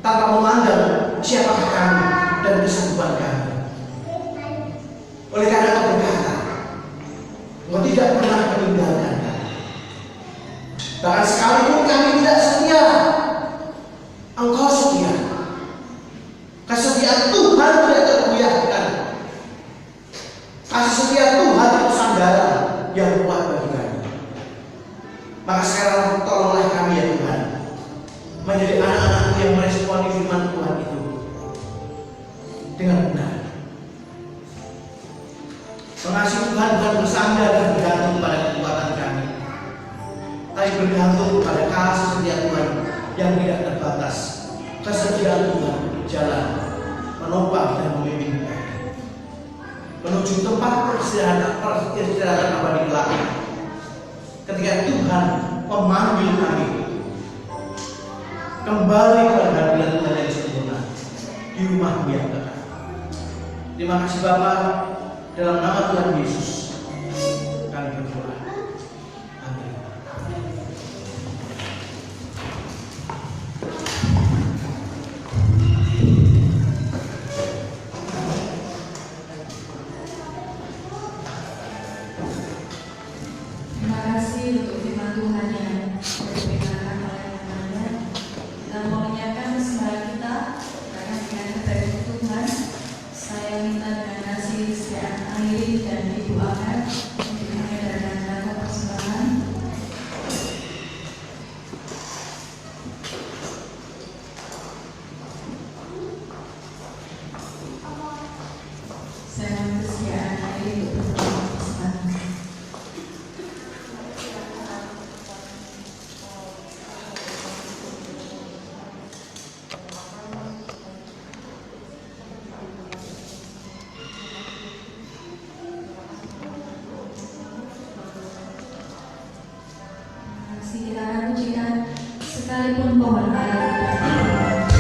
tanpa memandang siapakah kami dan kesanggupan kami. Oleh karena Engkau berkata, Engkau tidak pernah meninggalkan kami. Bahkan sekalipun kami tidak setia, Engkau setia. Kesetiaan Tuhan tidak tergoyahkan. Kasih setia Tuhan itu sandaran yang kuat bagi kami. Maka sekarang tolonglah kami ya Tuhan, menjadi anak-anak-Mu yang meresponi firman Tuhan itu dengan benar. Mengasihi Tuhan bukan bersandar dan bergantung pada kekuatan kami, tapi bergantung pada kasih setia Tuhan yang tidak terbatas. Kesetiaan Tuhan berjalan, menopang dan membimbing kami menuju tempat peristirahatan abadi kelak. Ketika Tuhan memanggil kami kembali kepada hadirat Tuhan yang sempurna di rumah-Mu yang kekal. Terima kasih Bapa, dalam nama Tuhan Yesus kami berdoa. Amin. Terima kasih untuk firman Tuhan yang diberitakan oleh namanya. Kita mau menyiapkan sembah kita, karena dengan kepada Tuhan, saya minta dengan kasih setiap Airin dan Ibu Amel untuk menyadarkan lagu persembahan. Saya mohon kesediaan Airin untuk menyadarkan persembahan. Kita akan pujikan sekalipun pohon ara tidak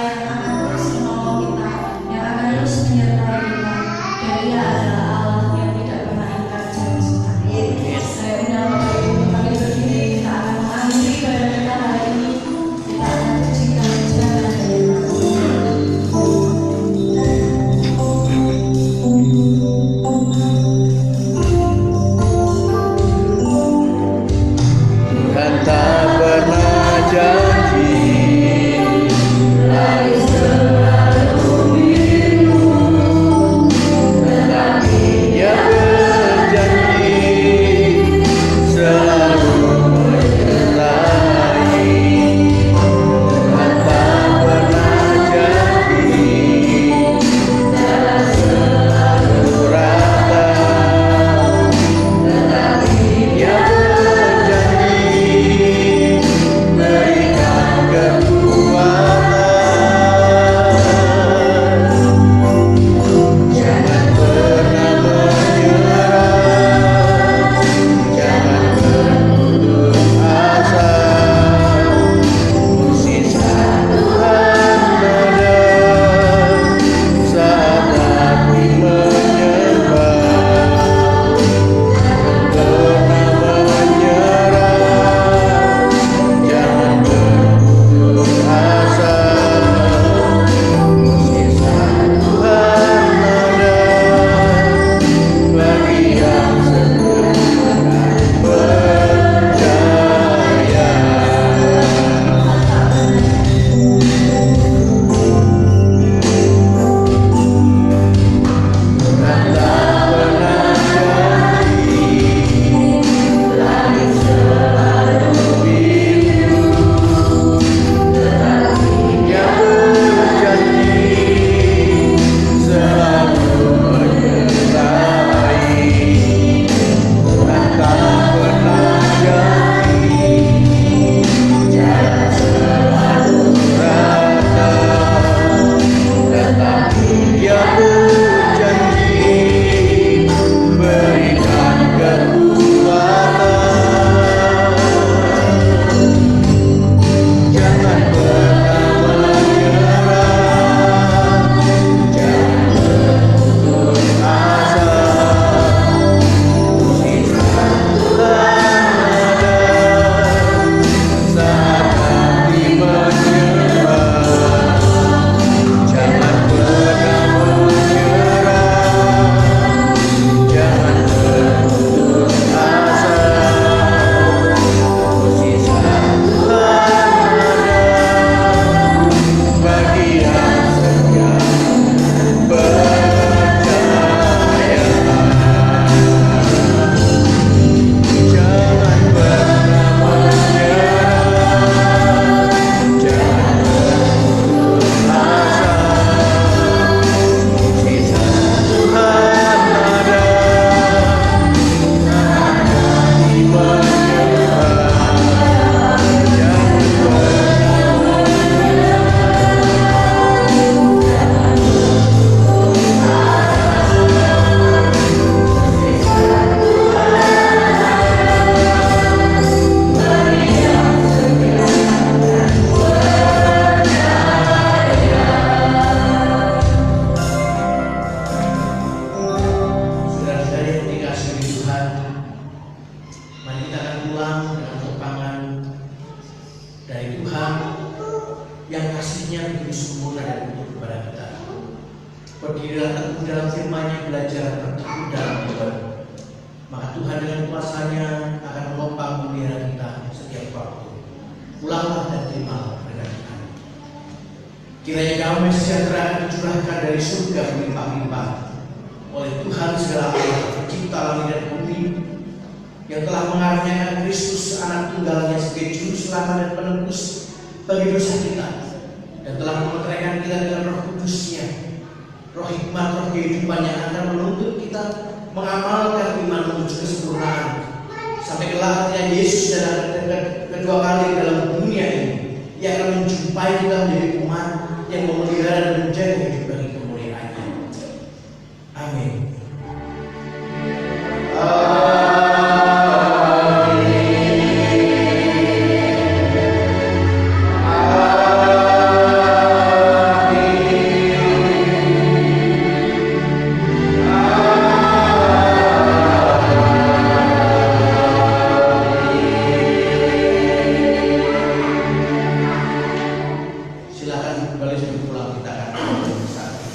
yang akan terus menolong kita, yang akan terus menyertai kita, dan Dia adalah Allah yang tidak pernah ingkar janjinya. Saya undang Bapak Ibu kami berdiri, kita akan mengakhiri ibadah kita hari ini. Kita akan pujikan jalan dari Tuhan tak pernah janji, lalu selalu biru, tetapi Dia berjanji selalu menyertai. Tuhan tak pernah janji, jalan selalu rata, tetapi Dia berikan kekuatan. Jangan pernah menyerah, jangan berputus asa. Mukjizat Tuhan ada saat hati menyembah. Jangan pernah menyerah, jangan berputus asa. Mukjizat Tuhan ada bagi yang setia percaya. Tuhan tak pernah janji, langit selalu biru, tetapi Dia berjanji selalu menyertai. Tuhan tak pernah janji, jalan selalu rata, tetapi Dia berjanji berikan kekuatan. Jangan pernah menyerah, jangan berputus asa. Mukjizat Tuhan ada saat hati menyembah. Jangan pernah menyerah, jangan berputus asa. Mukjizat Tuhan ada bagi yang setia percaya. Jangan pernah menyerah, jangan berputus asa. Mukjizat Tuhan ada saat hati menyembah. Jangan pernah saudara-saudari yang dikasihi Tuhan, mari kita akan pulang dengan tepangan dari Tuhan yang kasih-Nya begitu sempurna dan utuh kepada kita. Berdirilah teguh dalam firman-Nya, belajar berteguh dalam iman. Maka Tuhan dengan kuasa-Nya akan menopang memelihara kita setiap waktu. Pulanglah dan terimalah berkat Tuhan. Kiranya damai sejahtera akan dicurahkan dari surga berlimpah-limpah oleh Tuhan segala Allah, pencipta langit dan bumi, yang telah mengaruniakan Kristus anak tunggalnya sebagai juru selamat dan penebus bagi dosa kita, dan telah memeteraikan kita dengan Roh Kudus-Nya, Roh hikmat, Roh kehidupan yang akan menuntut kita mengamalkan iman menuju kesempurnaan sampai kelak ketika Yesus datang kedua kali dalam dunia ini. Ia akan menjumpai kita menjadi umat yang memelihara dan menjaga hidup bagi kemuliaan-Nya. Amin. Amin. pulang kita akan kembali saat ini.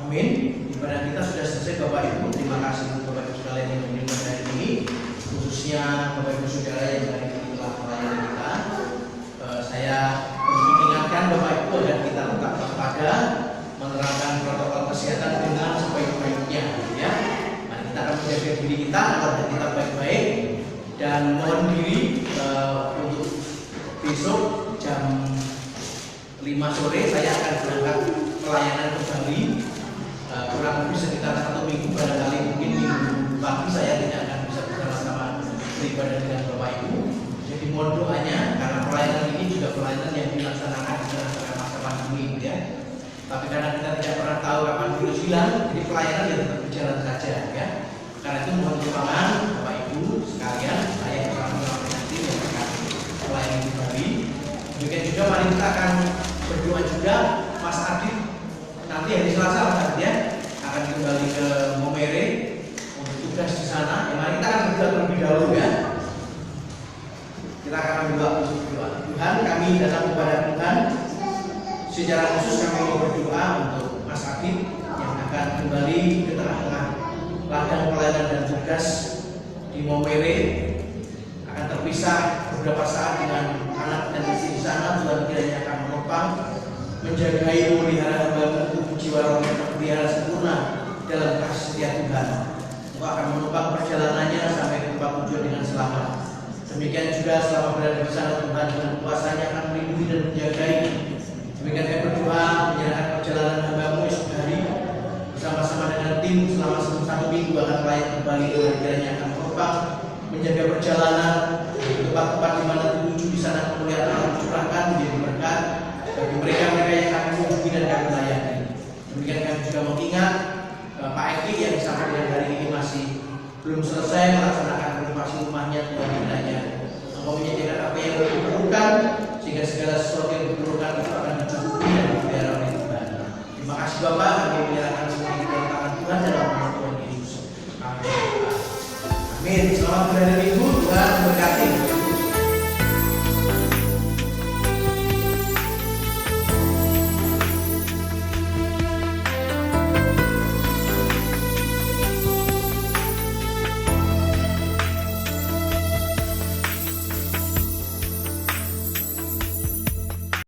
Amin. Ibadah kita sudah selesai Bapak Ibu. Terima kasih untuk Bapak Ibu sekalian yang hadir pada hari ini, khususnya Bapak Ibu Saudara yang hari ini telah melayani kita. Saya mengingatkan Bapak Ibu agar kita tetap waspada, menerapkan protokol kesehatan dengan sebaik-baiknya. Ya, mari kita akan menjaga diri kita agar kita baik-baik dan mohon diri untuk besok jam 5 sore saya akan berangkat pelayanan kembali. Kurang lebih sekitar 1 minggu, barangkali mungkin minggu pagi saya tidak akan bisa bersama-sama beribadah dengan Bapak Ibu. Jadi mohon doanya, karena pelayanan ini juga pelayanan yang dilaksanakan di tengah masa pandemi, ya. Tapi karena kita tidak pernah tahu kapan virus hilang, jadi pelayanan yang tetap berjalan saja, ya. Karena itu mohon dukungan Bapak Ibu sekalian, saya bersama dengan tim yang akan melayani kembali. Demikian juga mari kita akan berdoa juga. Mas Adit nanti hari Selasa Mas Adit, ya, akan kembali ke Momere untuk tugas di sana. Ya, mari kita akan berdoa terlebih dahulu, ya. Kita akan berdoa. Tuhan, kami datang kepada Tuhan. Secara khusus kami mau berdoa untuk Mas Adit yang akan kembali ke tengah-tengah ladang pelayanan dan tugas di Momere, akan terpisah beberapa saat dengan anak dan istri di sana. Tuhan kiranya akan menopang, menjagai, memelihara hamba tubuh jiwa rohnya terpelihara sempurna dalam kasih setia Tuhan. Engkau akan menopang perjalanannya sampai ke tempat tujuan dengan selamat. Demikian juga selama berada di sana Tuhan dengan kuasa-Nya akan melindungi dan menjagai. Demikian kami berdoa menyerahkan perjalanan hamba-Mu esok hari bersama-sama dengan tim selama 1 minggu akan melayani kembali. Tuhan kiranya akan menopang, menjaga perjalanan di tempat-tempat di mana tujuh di sana kemuliaan Allah curahkan menjadi berkat bagi mereka-mereka yang kami kunjungi dan kami layani. Demikian kami juga mengingat Pak Eki yang sampai dengan hari ini masih belum selesai melaksanakan renovasi rumahnya. Tuhan kiranya Engkau menyediakan apa yang diperlukan, sehingga segala sesuatu yang diperlukan itu akan dicukupi dan